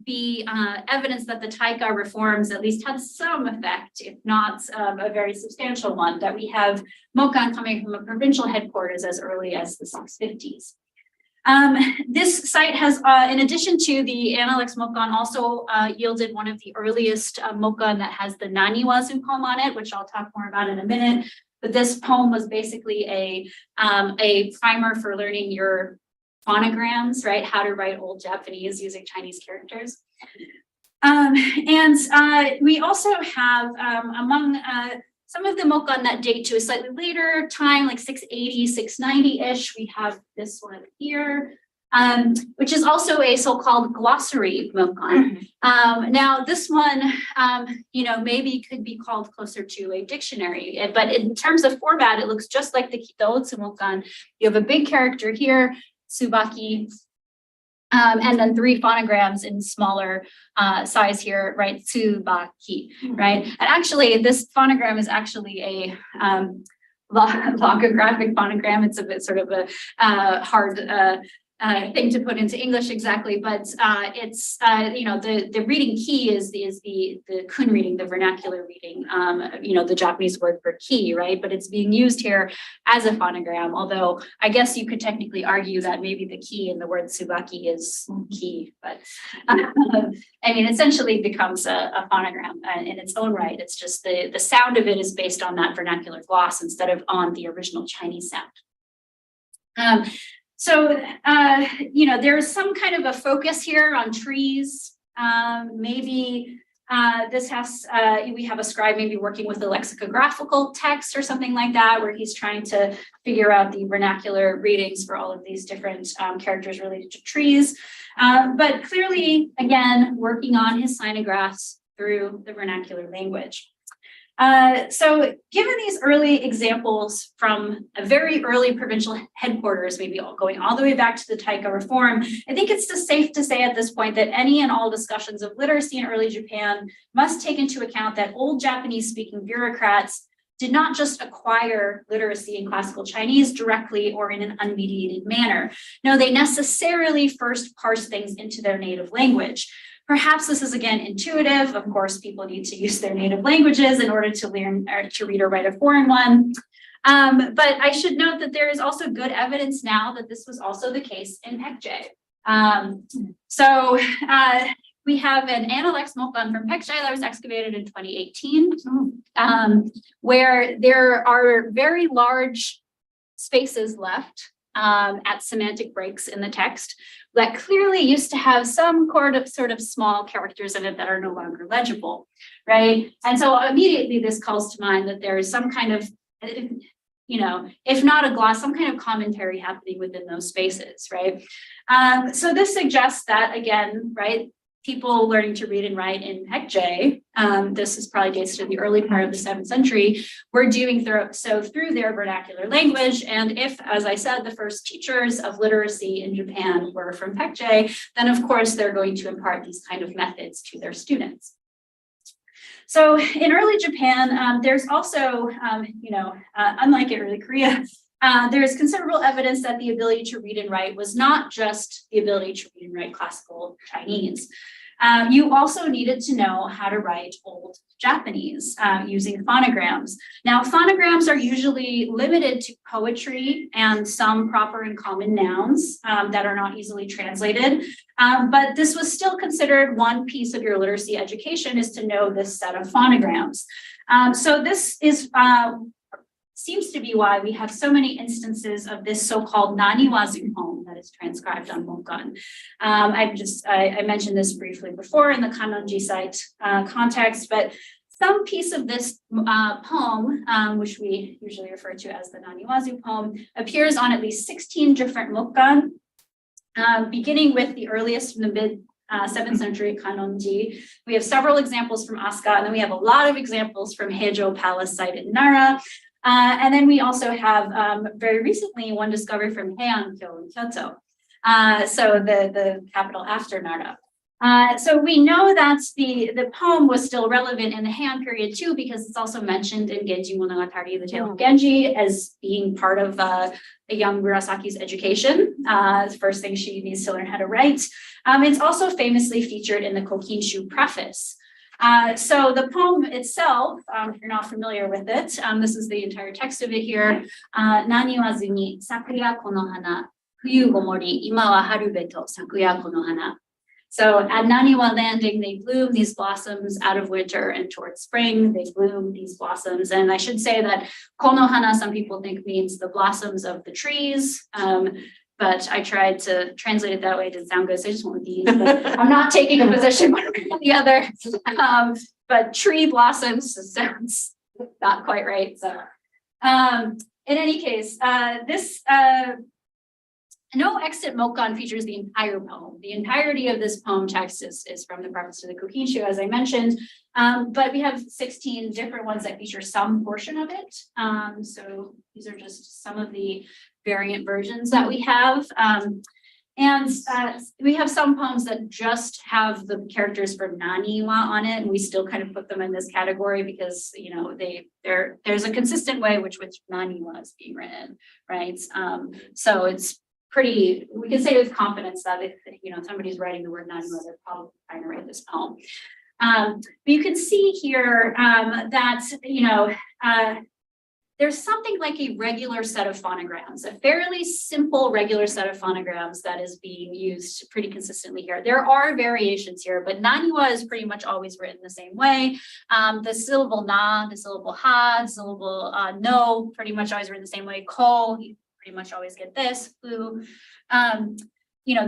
be evidence that the Taika reforms at least had some effect, if not a very substantial one, that we have Mokkan coming from a provincial headquarters as early as the 650s. This site has, in addition to the Analects Mokkan, also yielded one of the earliest Mokkan that has the Naniwazu poem on it, which I'll talk more about in a minute. But this poem was basically a primer for learning your phonograms, right? How to write Old Japanese using Chinese characters. We also have among some of the Mokkan that date to a slightly later time, like 680, 690-ish. We have this one here, which is also a so-called glossary Mokkan. Now, this one, you know, maybe could be called closer to a dictionary, but in terms of format, it looks just like the Kitaotsu Mokkan. You have a big character here, Tsubaki, and then 3 phonograms in smaller size here, right? Tsubaki, right? And actually, this phonogram is actually a logographic phonogram. It's a bit sort of a hard thing to put into English exactly, but it's you know, the reading key is the kun reading, the vernacular reading, you know, the Japanese word for key, right? But it's being used here as a phonogram, although I guess you could technically argue that maybe the key in the word Tsubaki is key, but I mean, essentially becomes a phonogram in its own right. It's just the sound of it is based on that vernacular gloss instead of on the original Chinese sound. So, you know, there's some kind of a focus here on trees, maybe We have a scribe maybe working with a lexicographical text or something like that, where he's trying to figure out the vernacular readings for all of these different characters related to trees. But clearly, again, working on his sinographs through the vernacular language. So given these early examples from a very early provincial headquarters, maybe going all the way back to the Taika reform, I think it's just safe to say at this point that any and all discussions of literacy in early Japan must take into account that old Japanese speaking bureaucrats did not just acquire literacy in classical Chinese directly or in an unmediated manner. No, they necessarily first parse things into their native language. Perhaps this is again intuitive. Of course, people need to use their native languages in order to learn or to read or write a foreign one. But I should note that there is also good evidence now that this was also the case in Paekje. We have an Analects Mokkan from Paekje that was excavated in 2018, where there are very large spaces left at semantic breaks in the text that clearly used to have some sort of small characters in it that are no longer legible, right? And so immediately this calls to mind that there is some kind of, if not a gloss, some kind of commentary happening within those spaces, right? So this suggests that, again, right, people learning to read and write in Paekje, this is probably dates to the early part of the 7th century, were doing so through their vernacular language. And if, as I said, the first teachers of literacy in Japan were from Paekje, then of course they're going to impart these kind of methods to their students. So in early Japan, there's also, unlike in early Korea, there's considerable evidence that the ability to read and write was not just the ability to read and write classical Chinese. You also needed to know how to write Old Japanese using phonograms. Now, phonograms are usually limited to poetry and some proper and common nouns that are not easily translated. But this was still considered one piece of your literacy education, is to know this set of phonograms. So this is seems to be why we have so many instances of this so-called naniwazu poem that is transcribed on Mokkan. I mentioned this briefly before in the Kanonji site context, but some piece of this poem, which we usually refer to as the naniwazu poem, appears on at least 16 different Mokkan, beginning with the earliest from the mid 7th century Kanonji. We have several examples from Asuka, and then we have a lot of examples from Heijo Palace site in Nara. And then we also have very recently one discovery from Heian-kyo in Kyoto, so the capital after Nara. So we know that the poem was still relevant in the Heian period too, because it's also mentioned in Genji Monogatari, the Tale of Genji, as being part of a young Murasaki's education. The first thing she needs to learn how to write. It's also famously featured in the Kokinshu preface. So the poem itself, if you're not familiar with it, this is the entire text of it here. Naniwazu ni sakuya kono hana, fuyu go mori, ima wa haru beto sakuya kono hana. So at Naniwa landing, they bloom these blossoms out of winter and towards spring, they bloom these blossoms. And I should say that konohana, some people think means the blossoms of the trees. But I tried to translate it that way. It didn't sound good, so I just went with these. But I'm not taking a position one way or the other. But tree blossoms sounds not quite right. So in any case, no extant Mokkan features the entire poem. The entirety of this poem text is from the preface to the Kokinshu, as I mentioned. But we have 16 different ones that feature some portion of it. So these are just some of the variant versions that we have. And we have some poems that just have the characters for Naniwa on it, and we still kind of put them in this category because, you know, there's a consistent way which Naniwa is being written, right? So it's pretty, we can say with confidence that if, you know, somebody's writing the word Naniwa, they're probably trying to write this poem. But you can see here that, you know, there's something like a regular set of phonograms, a fairly simple regular set of phonograms that is being used pretty consistently here. There are variations here, but Naniwa is pretty much always written the same way. The syllable na, the syllable ha, the syllable no, pretty much always written the same way. Ko, you pretty much always get this. Fu.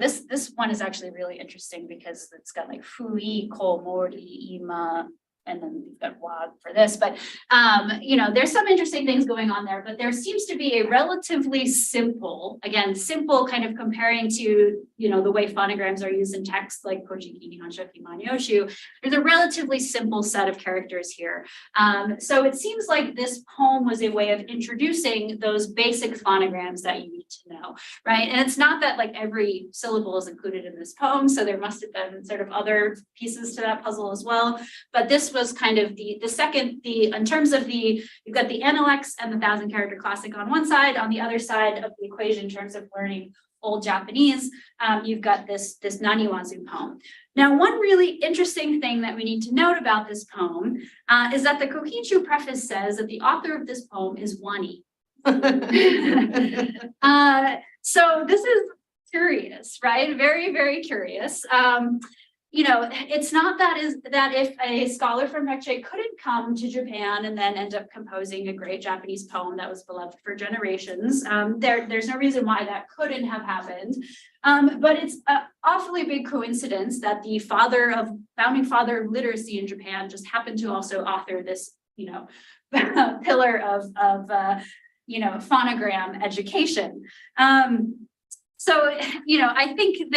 this one is actually really interesting because it's got like fui, ko, mori, ima, and then we've got wag for this, but there's some interesting things going on there, but there seems to be a relatively simple kind of comparing to, the way phonograms are used in text like kojiki, nihonshoki, manyoshu. There's a relatively simple set of characters here. So it seems like this poem was a way of introducing those basic phonograms that you need to know, right? And it's not that like every syllable is included in this poem, so there must have been sort of other pieces to that puzzle as well. But this was kind of the second, in terms of you've got the NLX and the 1,000-character classic on one side. On the other side of the equation, in terms of learning Old Japanese, you've got this Naniwazu poem. Now, one really interesting thing that we need to note about this poem is that the Kokichu preface says that the author of this poem is Wani. So this is curious, right? Very, very curious. It's not that if a scholar from Neche couldn't come to Japan and then end up composing a great Japanese poem that was beloved for generations, there's no reason why that couldn't have happened. But it's an awfully big coincidence that the founding father of literacy in Japan just happened to also author this, pillar of phonogram education. So, I think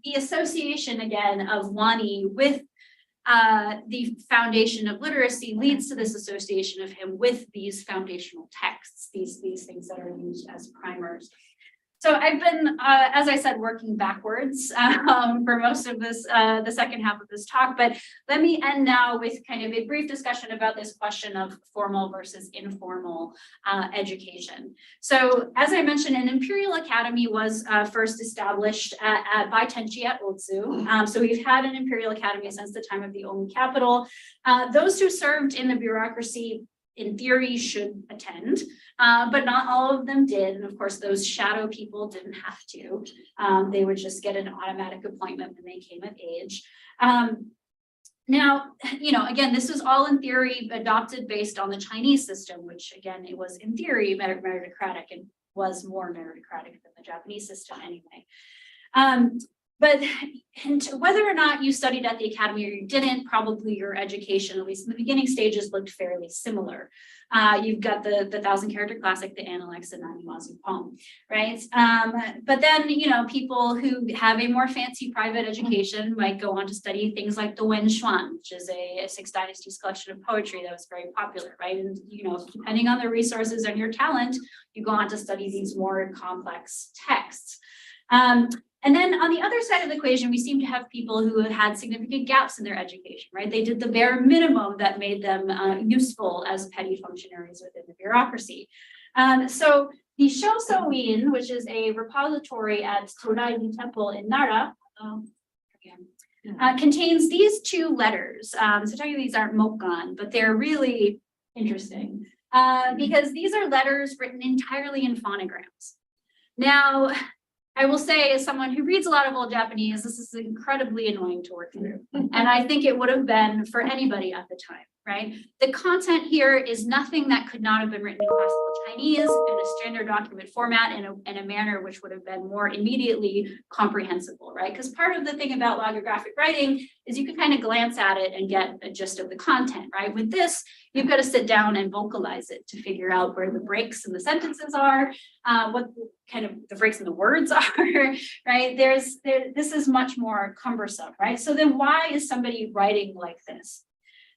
the association again of Wani with the foundation of literacy leads to this association of him with these foundational texts, these things that are used as primers. So I've been, as I said, working backwards for most of this, the second half of this talk, but let me end now with kind of a brief discussion about this question of formal versus informal education. So as I mentioned, an Imperial Academy was first established by Tenchi at Otsu. So we've had an Imperial Academy since the time of the Omi capital. Those who served in the bureaucracy in theory should attend, but not all of them did. And of course, those shadow people didn't have to. They would just get an automatic appointment when they came of age. Now, again, this was all in theory adopted based on the Chinese system, which again, it was in theory meritocratic and was more meritocratic than the Japanese system anyway. But whether or not you studied at the academy or you didn't, probably your education, at least in the beginning stages, looked fairly similar. You've got the 1,000-character classic, the Analects, and Naniwazu poem, right? But then, people who have a more fancy private education might go on to study things like the Wen Xuan, which is a Six Dynasties collection of poetry that was very popular, right? And, depending on the resources and your talent, you go on to study these more complex texts. And then on the other side of the equation, we seem to have people who had significant gaps in their education, right? They did the bare minimum that made them useful as petty functionaries within the bureaucracy. So the Shoso-in, which is a repository at Todaiji Temple in Nara, contains these two letters. So technically these aren't Mokkan, but they're really interesting because these are letters written entirely in phonograms. Now, I will say, as someone who reads a lot of old Japanese, this is incredibly annoying to work through. And I think it would have been for anybody at the time, right? The content here is nothing that could not have been written in classical Chinese in a standard document format in a manner which would have been more immediately comprehensible, right? Because part of the thing about logographic writing is you can kind of glance at it and get a gist of the content, right? With this, you've got to sit down and vocalize it to figure out where the breaks in the sentences are, what kind of the breaks in the words are, right? This is much more cumbersome, right? So then why is somebody writing like this?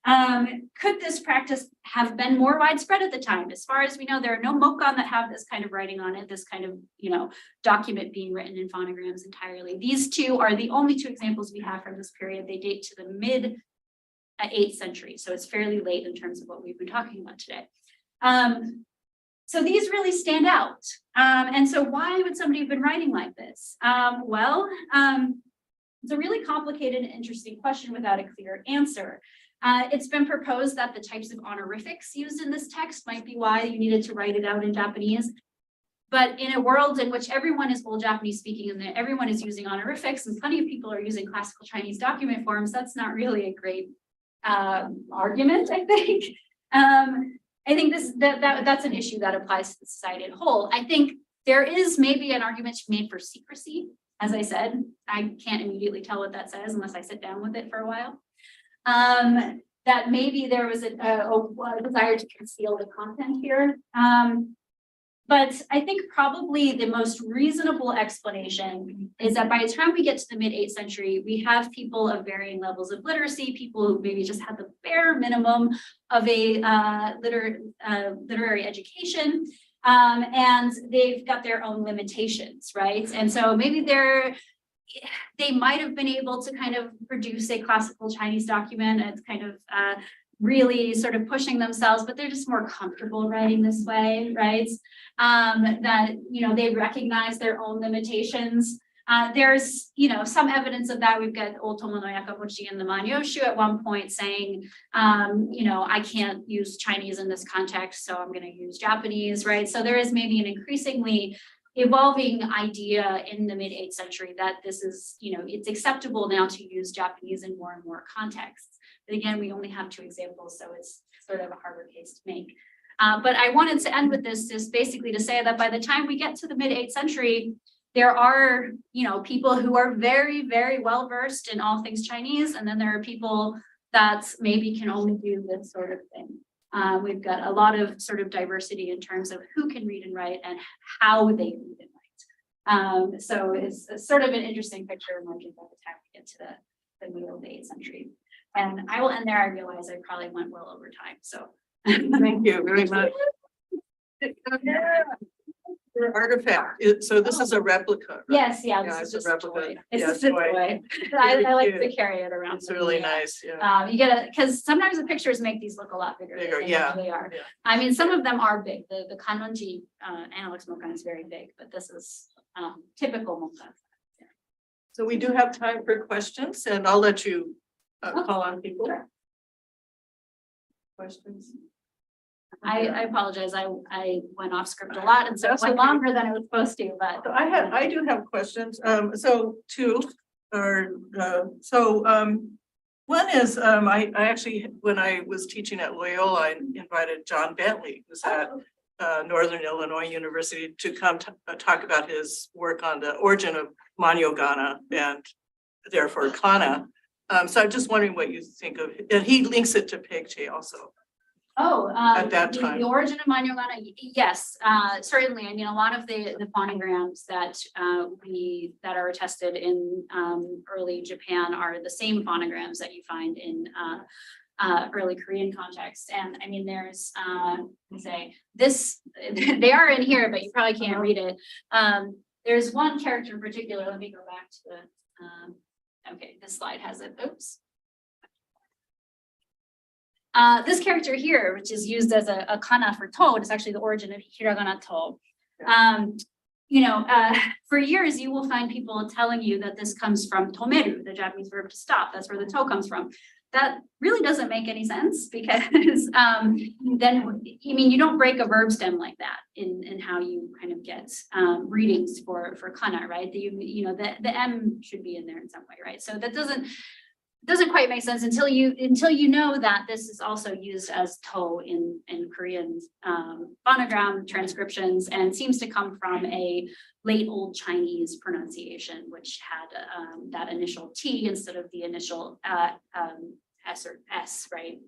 Could this practice have been more widespread at the time? As far as we know, there are no Mokkan that have this kind of writing on it, this kind of, document being written in phonograms entirely. These two are the only two examples we have from this period. They date to the mid 8th century, so it's fairly late in terms of what we've been talking about today. So these really stand out. And so why would somebody have been writing like this? It's a really complicated and interesting question without a clear answer. It's been proposed that the types of honorifics used in this text might be why you needed to write it out in Japanese. But in a world in which everyone is old Japanese speaking and that everyone is using honorifics and plenty of people are using classical Chinese document forms, that's not really a great argument, I think. I think that's an issue that applies to the society as a whole. I think there is maybe an argument to be made for secrecy as I said, I can't immediately tell what that says unless I sit down with it for a while. That maybe there was a desire to conceal the content here. But I think probably the most reasonable explanation is that by the time we get to the mid-8th century, we have people of varying levels of literacy, people who maybe just had the bare minimum of a literary education, and they've got their own limitations, right? And so maybe they might have been able to kind of produce a classical Chinese document. It's kind of really sort of pushing themselves, but they're just more comfortable writing this way, right? That, they recognize their own limitations. There's, some evidence of that. We've got old Tomono Yakamochi in the Manyoshu at one point saying, I can't use Chinese in this context, so I'm going to use Japanese, right? So there is maybe an increasingly evolving idea in the mid-8th century that this is, it's acceptable now to use Japanese in more and more contexts. But again, we only have 2 examples, so it's sort of a harder case to make. But I wanted to end with this just basically to say that by the time we get to the mid-8th century, there are, people who are very, very well versed in all things Chinese, and then there are people that maybe can only do this sort of thing. We've got a lot of sort of diversity in terms of who can read and write and how they read and write. So it's sort of an interesting picture emerging by the time we get to the middle of the 8th century. And I will end there. I realize I probably went well over time. So Thank you very much. Your artifact, so this is a replica, right? yes, yeah, Yeah, this is it's a just a replica. toy. It's Yeah, just a toy. toy. Very I like cute. to carry it around. It's with really me, yeah. nice, yeah. You get it because sometimes the pictures make these look a lot bigger. Bigger, than yeah. they are. Yeah. I mean, some of them are big. The Kanonji Alex Mokkan is very big, but this is typical Mokkan. So we do have time for questions, and I'll let you Oh, call on people. sure. Questions? I apologize. I went off script a lot, and so it That's went okay. longer than it was supposed to. But So I do have questions. So 2 are, one is, I actually, when I was teaching at Loyola, I invited John Bentley, who's at Northern Illinois University, to come talk about his work on the origin of Manyogana and therefore Kana. So I'm just wondering what you think of, and he links it to Pegche also. At that time. The origin of Manyogana, yes, certainly. I mean, a lot of the phonograms that that are attested in early Japan are the same phonograms that you find in early Korean context. And I mean, there's say this, they are in here, but you probably can't read it. There's one character in particular. Let me go back to the okay, this slide has it. Oops. This character here, which is used as a kana for toad, is actually the origin of hiragana to. For years you will find people telling you that this comes from tomeru, the Japanese verb to stop. That's where the to comes from. That really doesn't make any sense because then, you don't break a verb stem like that in how you kind of get readings for kana, right? The M should be in there in some way, right? So that doesn't quite make sense until you know that this is also used as to in Korean phonogram transcriptions and seems to come from a late Old Chinese pronunciation, which had that initial T instead of the initial S or S, right?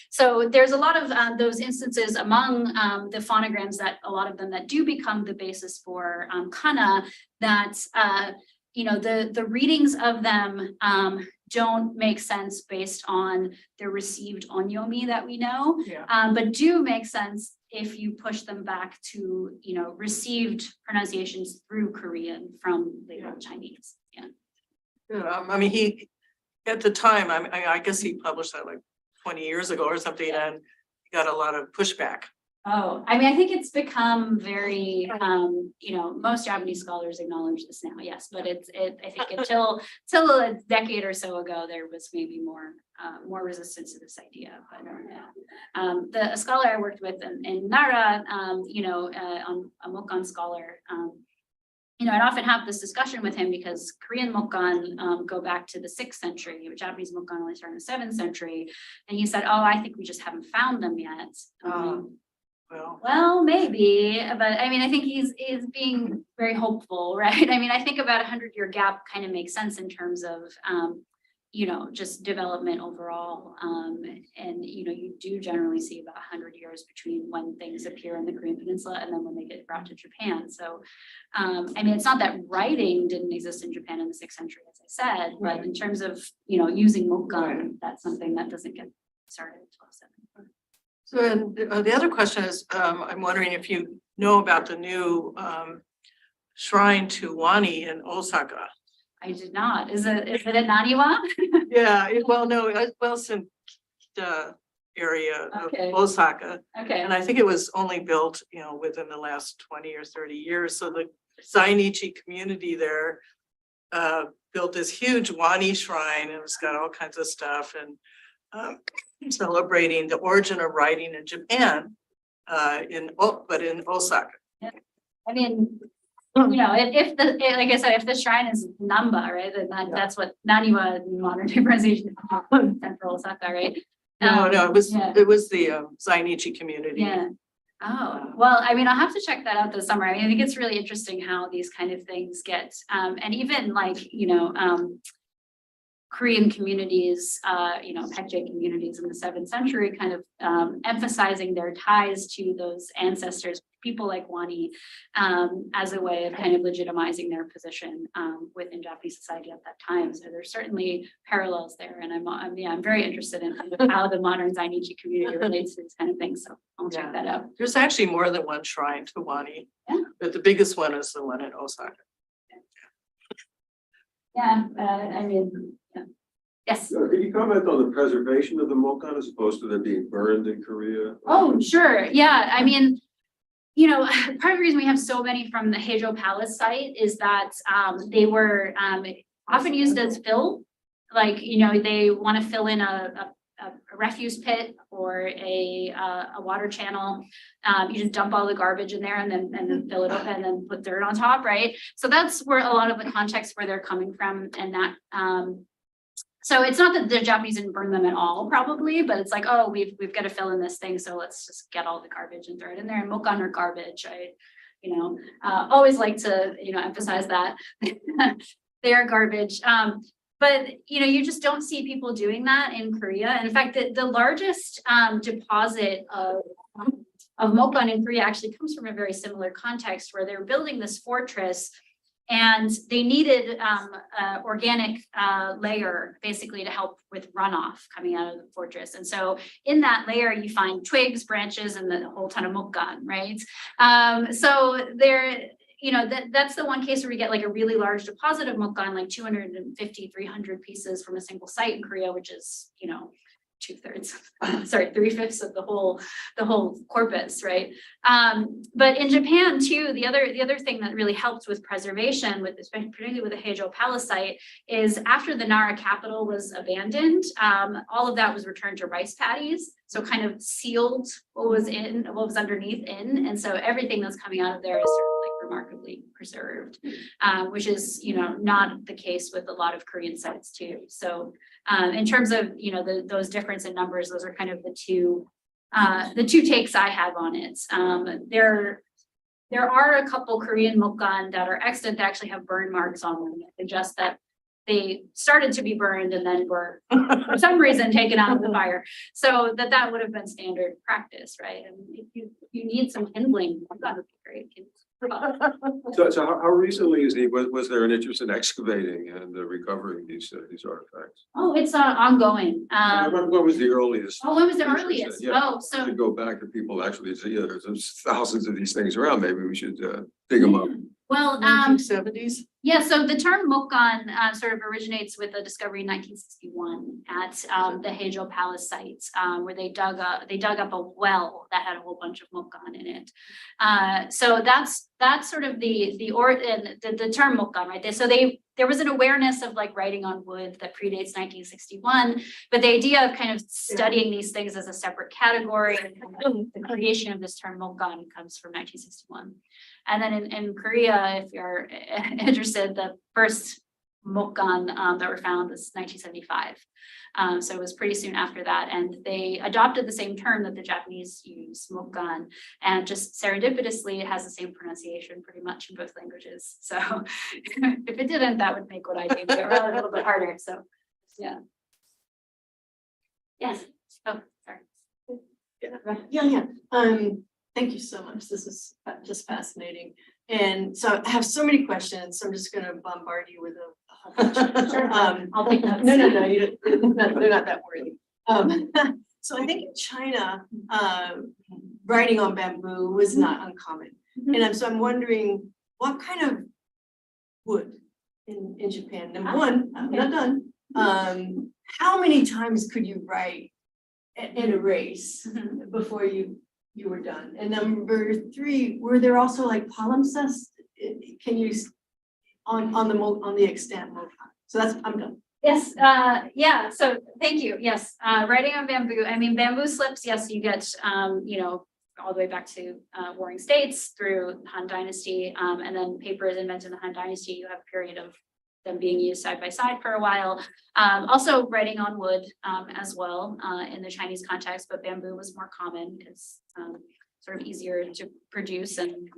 So there's a lot of those instances among the phonograms, that a lot of them that do become the basis for kana, that the readings of them don't make sense based on the received onyomi that we know, but do make sense if you push them back to received pronunciations through Korean from late Old Chinese. I mean, he at the time, I guess he published that like 20 years ago or something, and he got a lot of pushback. Oh, I mean, I think it's become very, most Japanese scholars acknowledge this now, yes, but I think until a decade or so ago, there was maybe more resistance to this idea. But a scholar I worked with in Nara, on a Mokkan scholar, I'd often have this discussion with him because Korean Mokkan go back to the 6th century, Japanese Mokkan only started in the 7th century. And he said, oh, I think we just haven't found them yet. Well, maybe, but I mean, I think he's being very hopeful, right? I mean, I think about 100-year gap kind of makes sense in terms of, you know, just development overall. And, you know, you do generally see about 100 years between when things appear in the Korean Peninsula and then when they get brought to Japan. So, I mean, it's not that writing didn't exist in Japan in the 6th century, as I said, but in terms of, you know, using Mokkan, that's something that doesn't get started until 7th. So, and the other question is, I'm wondering if you know about the new shrine to Wani in Osaka. I did not. Is it at Naniwa? Yeah, no, it's in the area of Okay. Osaka. Okay. And I think it was only built, you know, within the last 20 or 30 years. So the Zainichi community there built this huge Wani shrine, and it's got all kinds of stuff, and celebrating the origin of writing in Japan, in Osaka. I mean, you know, if the, like I said, if the shrine is Namba, right, then that's what Naniwa in modern day pronunciation is, Central Osaka, right? No, it was yeah. the Zainichi community. Yeah. Oh, well, I mean, I'll have to check that out this summer. I mean, I think it's really interesting how these kind of things get, and even like, you know, Korean communities, you know, Pekje communities in the 7th century, kind of emphasizing their ties to those ancestors, people like Wani, as a way of kind of legitimizing their position within Japanese society at that time. So there's certainly parallels there, and I'm very interested in kind of how the modern Zainichi community relates to these kind of things. So I'll check that out. There's actually more than one shrine to Wani, Yeah. but the biggest one is the one in Osaka. Yeah, I mean, yeah. Yes. Can you comment on the preservation of the Mokkan as opposed to them being burned in Korea? Oh, sure. Yeah. I mean, you know, part of the reason we have so many from the Heijo Palace site is that they were often used as fill. Like, you know, they want to fill in a refuse pit or a water channel. You just dump all the garbage in there and then fill it up and then put dirt on top, right? So that's where a lot of the context where they're coming from, and that so it's not that the Japanese didn't burn them at all, probably, but it's like, oh, we've got to fill in this thing, so let's just get all the garbage and throw it in there. And Mokkan are garbage. I, you know, always like to, you know, emphasize that they are garbage. But you know, you just don't see people doing that in Korea. And in fact, the largest deposit of Mokkan in Korea actually comes from a very similar context where they're building this fortress. And they needed organic layer basically to help with runoff coming out of the fortress. And so in that layer, you find twigs, branches, and a whole ton of Mokkan, right? So there, you know, that's the one case where we get like a really large deposit of Mokkan, like 250, 300 pieces from a single site in Korea, which is, you know, 3/5 of the whole corpus, right? But in Japan too, the other thing that really helped with preservation, particularly with the Heijo Palace site, is after the Nara capital was abandoned, all of that was returned to rice paddies. So kind of sealed what was underneath in, and so everything that's coming out of there is sort of like remarkably preserved, which is, you know, not the case with a lot of Korean sites too. So in terms of, you know, those difference in numbers, those are kind of the two takes I have on it. There are a couple Korean Mokkan that are extant that actually have burn marks on them that suggest that they started to be burned and then were for some reason taken out of the fire. So that would have been standard practice, right? And if you need some kindling, that would be great. So how recently was there an interest in excavating and recovering these artifacts? Oh, it's ongoing. What was the earliest? Oh, when was the interest earliest? in? Yeah. Oh, so To go back to people actually, there's thousands of these things around. Maybe we should dig them up. well, 1970s. yeah, so the term Mokkan sort of originates with a discovery in 1961 at the Heijo Palace site, where they dug up a well that had a whole bunch of Mokkan in it. So that's sort of the term Mokkan, right? So there was an awareness of like writing on wood that predates 1961, but the idea of kind of studying these things as a separate category and the creation of this term Mokkan comes from 1961. And then in Korea, if you're interested, the first Mokkan that were found was 1975. So it was pretty soon after that, and they adopted the same term that the Japanese use, Mokkan, and just serendipitously it has the same pronunciation pretty much in both languages. So if it didn't, that would make what I do a little bit harder. So yeah. Yes. Oh, sorry. Yeah. Thank you so much. This is just fascinating. And so I have so many questions, so I'm just gonna bombard you with a whole bunch. Sure. I'll take notes. No, you don't, they're not that worthy. So I think in China, writing on bamboo was not uncommon. And so I'm wondering, what kind of wood in Japan? Number one, I'm not done. How many times could you write and erase before you were done? And number three, were there also like palimpsests? Can you on the extant Mokkan? So I'm done. Yes, yeah, so thank you. Yes, writing on bamboo, I mean, bamboo slips, yes, you get, you know, all the way back to Warring States through Han Dynasty, and then paper is invented in the Han Dynasty. You have a period of them being used side by side for a while. Also writing on wood as well in the Chinese context, but bamboo was more common because sort of easier to produce and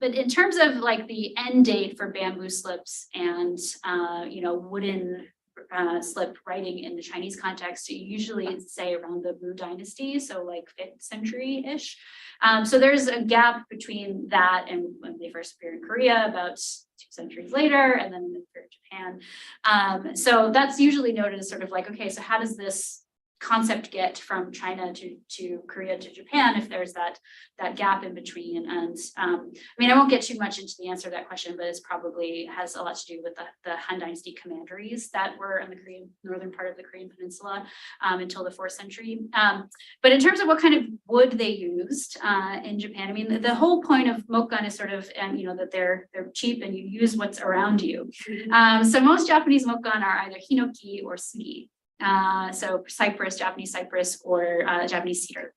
but in terms of like the end date for bamboo slips and you know, wooden slip writing in the Chinese context, you usually say around the Wu Dynasty, so like 5th century-ish. So there's a gap between that and when they first appeared in Korea about 2 centuries later, and then they appeared in Japan. So that's usually noted as sort of like, okay, so how does this concept get from China to Korea to Japan if there's that gap in between? And I mean, I won't get too much into the answer to that question, but it's probably has a lot to do with the Han Dynasty commanderies that were in the northern part of the Korean Peninsula until the 4th century. But in terms of what kind of wood they used in Japan, I mean, the whole point of Mokkan is sort of, you know, that they're cheap and you use what's around you. So most Japanese Mokkan are either hinoki or sugi. So cypress, Japanese cypress, or Japanese cedar.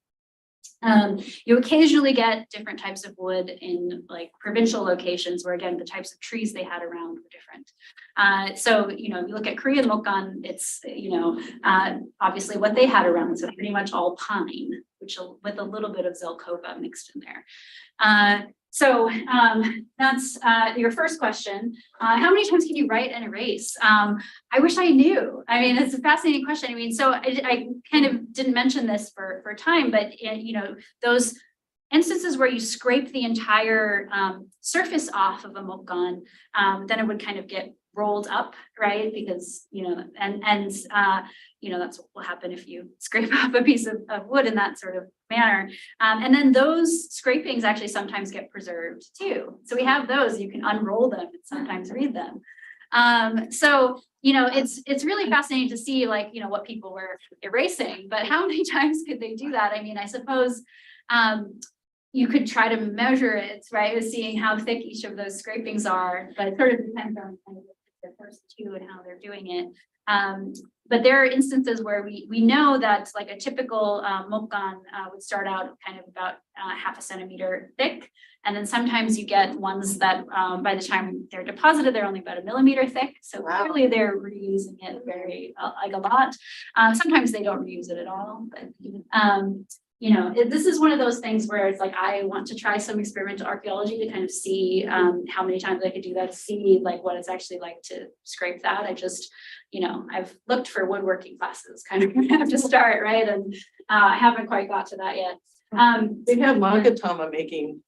You occasionally get different types of wood in like provincial locations where, again, the types of trees they had around were different. So, you know, if you look at Korean Mokkan, it's, you know, obviously what they had around, so pretty much all pine, which with a little bit of Zelkova mixed in there. So that's your first question. How many times can you write and erase? I wish I knew. I mean, it's a fascinating question. I mean, so I kind of didn't mention this for time, but you know, those instances where you scrape the entire surface off of a Mokkan, then it would kind of get rolled up, right? Because, you know, and you know, that's what will happen if you scrape off a piece of wood in that sort of manner. And then those scrapings actually sometimes get preserved too. So we have those, you can unroll them and sometimes read them. So, you know, it's really fascinating to see, like, you know, what people were erasing, but how many times could they do that? I mean, I suppose you could try to measure it, right, with seeing how thick each of those scrapings are, but it sort of depends on kind of the first two and how they're doing it. But there are instances where we know that like a typical Mokkan would start out kind of about 0.5 centimeter thick. And then sometimes you get ones that by the time they're deposited, they're only about 1 millimeter thick. So clearly they're reusing it very like a lot. Sometimes they don't reuse it at all. But you know, this is one of those things where it's like, I want to try some experimental archaeology to kind of see how many times I could do that, see like what it's actually like to scrape that. I just, you know, I've looked for woodworking classes, kind of have to start, right? And I haven't quite got to that yet. They have Magatama making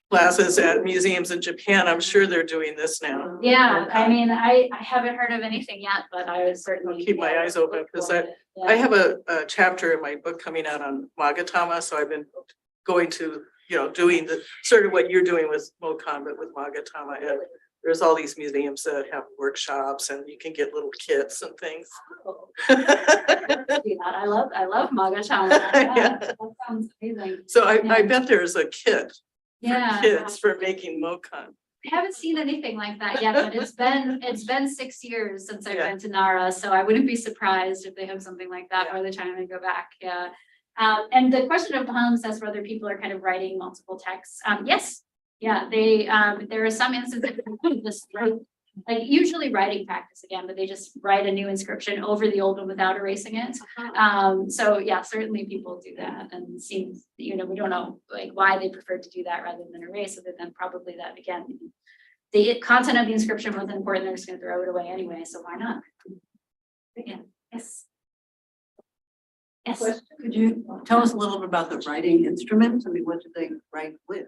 classes at museums in Japan. I'm sure they're doing this now. Yeah, I mean, I haven't heard of anything yet, but I was certainly Keep my eyes open because I have a chapter in my book coming out on Magatama, so I've been going to, you know, doing the sort of what you're doing with Mokkan, but with Magatama. And there's all these museums that have workshops, and you can get little kits and things. I love Magatama. Yeah, that sounds amazing. So I bet there's a kit for kids for making Mokkan. I haven't seen anything like that yet, but it's been 6 years since I've been to Nara, so I wouldn't be surprised if they have something like that by the time I go back. Yeah. And the question of palimpsest, whether people are kind of writing multiple texts. Yes, Yeah, they, there are some instances of this, like usually writing practice again, but they just write a new inscription over the old one without erasing it. So yeah, certainly people do that, and it seems, we don't know like why they prefer to do that rather than erase, other than probably that again, the content of the inscription wasn't important, they're just gonna throw it away anyway, so why not? Yeah, yes. Yes. Could you tell us a little bit about the writing instruments? I mean, what do they write with?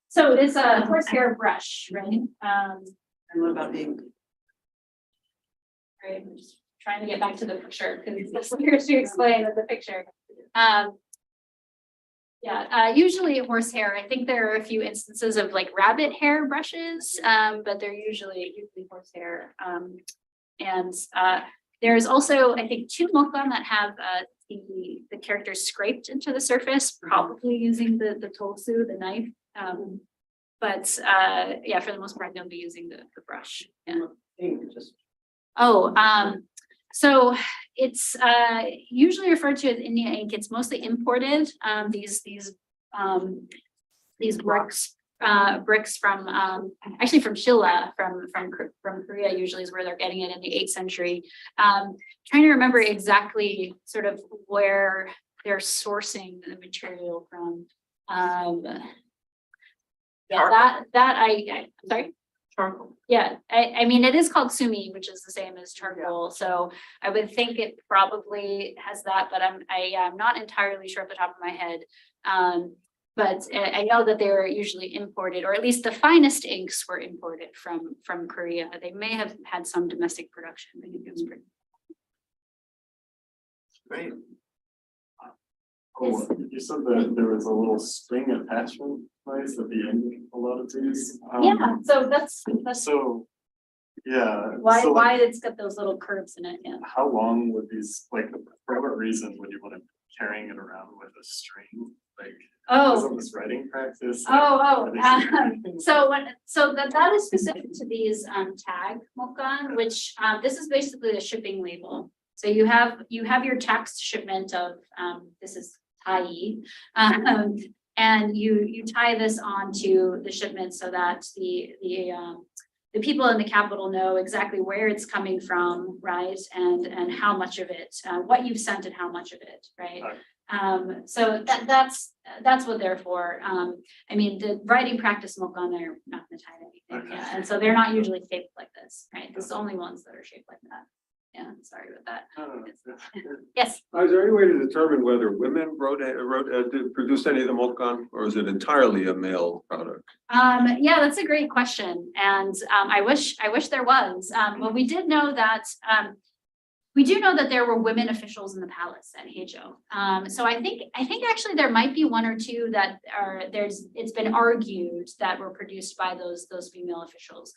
So it's a horsehair brush, right? And what about ink? Right, I'm just trying to get back to the picture because it's easier to explain with the picture. Usually horsehair. I think there are a few instances of like rabbit hair brushes, but they're usually horsehair. There's also, I think, 2 Mokkan that have the characters scraped into the surface, probably using the tosu, the knife. For the most part, they'll be using the brush. Yeah. Ink, just So it's usually referred to as India ink. It's mostly imported. These bricks from actually from Shilla from Korea usually is where they're getting it in the 8th century. Trying to remember exactly sort of where they're sourcing the material from. Sorry. charcoal. Yeah, I mean, it is called sumi, which is the same as charcoal. So I would think it probably has that, but I'm not entirely sure off the top of my head. But I know that they were usually imported, or at least the finest inks were imported from Korea. They may have had some domestic production. I think it was pretty. Great. Cool. You said that there was a little string attachment device at the end of a lot of these. Yeah, so that's So, yeah. why so, like, it's got those little curves in it. Yeah. how long would these, like, for what reason would you want to be carrying it around with a string? Like, isn't this writing practice? So that is specific to these tag Mokkan, which this is basically a shipping label. So you have your taxed shipment of this is Thai, and you tie this onto the shipment so that the people in the capital know exactly where it's coming from, right? And how much of it, what you've sent and how much of it, right? So that's what they're for. I mean, the writing practice Mokkan, they're not gonna tie anything, Okay. yeah, and so they're not usually shaped like this, right? It's the only ones that are shaped like that. Yeah, sorry about that. Yes. Is there any way to determine whether women produced any of the Mokkan, or is it entirely a male product? Yeah, that's a great question. And I wish there was. Well, we did know that we do know that there were women officials in the palace at Heijo. So I think actually there might be 1 or 2 that are it's been argued that were produced by those female officials.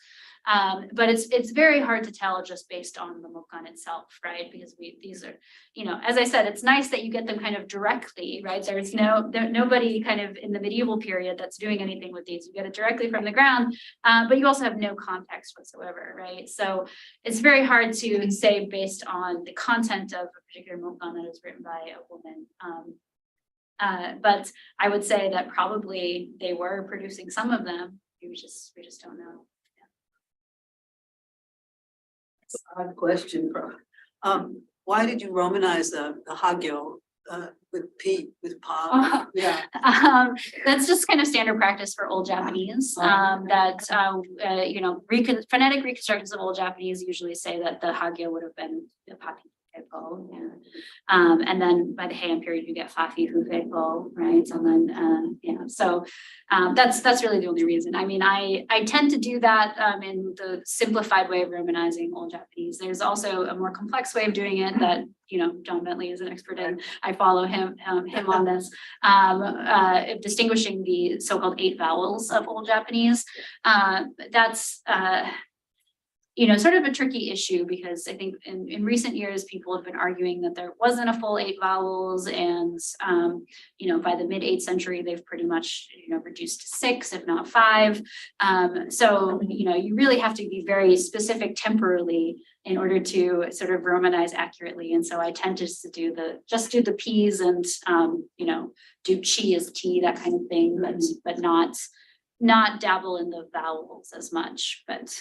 But it's very hard to tell just based on the Mokkan itself, right? Because these are, as I said, it's nice that you get them kind of directly, right? There's nobody kind of in the medieval period that's doing anything with these. You get it directly from the ground, but you also have no context whatsoever, right? So it's very hard to say based on the content of a particular Mokkan that is written by a woman. But I would say that probably they were producing some of them. We just don't know. Odd question. Why did you Romanize the Hagyo with P, with Pa? Yeah. That's just kind of standard practice for Old Japanese. Phonetic reconstructions of Old Japanese usually say that the Hagyo would have been the Papi Feipo, and then by the Heian period you get Fafi Fu Feipo, right? And then so that's really the only reason. I mean, I tend to do that in the simplified way of Romanizing Old Japanese. There's also a more complex way of doing it that John Bentley is an expert in. I follow him on this, distinguishing the so-called 8 vowels of Old Japanese. sort of a tricky issue because I think in recent years, people have been arguing that there wasn't a full 8 vowels and, by the mid 8th century, they've pretty much, reduced to 6, if not 5. So, you really have to be very specific temporally in order to sort of Romanize accurately. And so I tend to do the P's and, do chi as T, that kind of thing, but not dabble in the vowels as much. But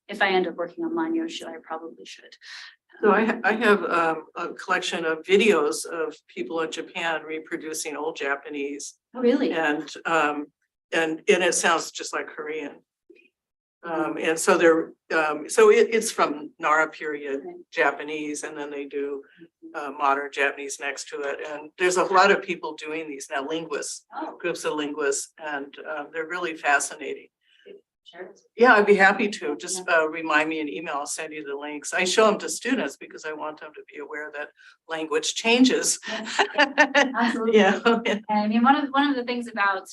if I end up working on Manyoshu, I probably should. So I have a collection of videos of people in Japan reproducing old Japanese, Oh, really? and it sounds just like Korean. And so it's from Nara period Japanese, and then they do modern Japanese next to it. And there's a lot of people doing these now, linguists, groups of linguists, and they're really fascinating. Sure. Yeah, I'd be happy to. Just remind me in email, I'll send you the links. I show them to students because I want them to be aware that language changes. Absolutely. Yeah. And I mean, one of the things about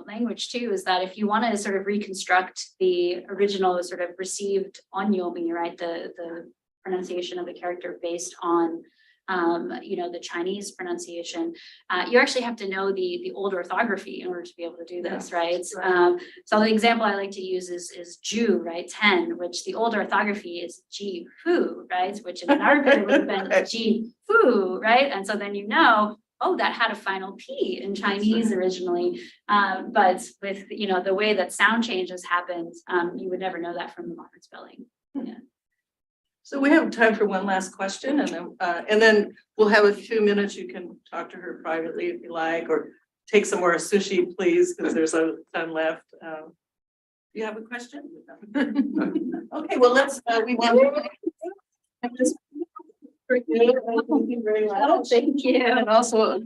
language too is that if you want to sort of reconstruct the original sort of received onyomi, right, the pronunciation of the character based on the Chinese pronunciation, you actually have to know the old orthography in order to be able to do this, right? So the example I like to use is Ju, right? 10, which the old orthography is Ji Fu, right? Which in our period would have been Ji Fu, right? And so then that had a final P in Chinese originally. But with the way that sound changes happened, you would never know that from the modern spelling. Yeah. So we have time for one last question, and then we'll have a few minutes. You can talk to her privately if you like, or take some more sushi, please, because there's a ton left. Do you have a question? Okay, well, we want to. Thank you very much. Oh, thank you. And also,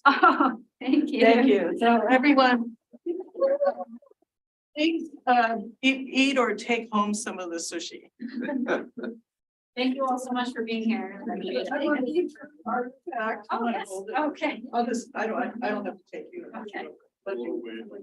Oh, thank you. thank you. So everyone, please eat or take home some of the sushi. Thank you all so much for being here. I want to eat your artifact. Oh, yes, okay. I don't have to take you. Okay. But We'll wait.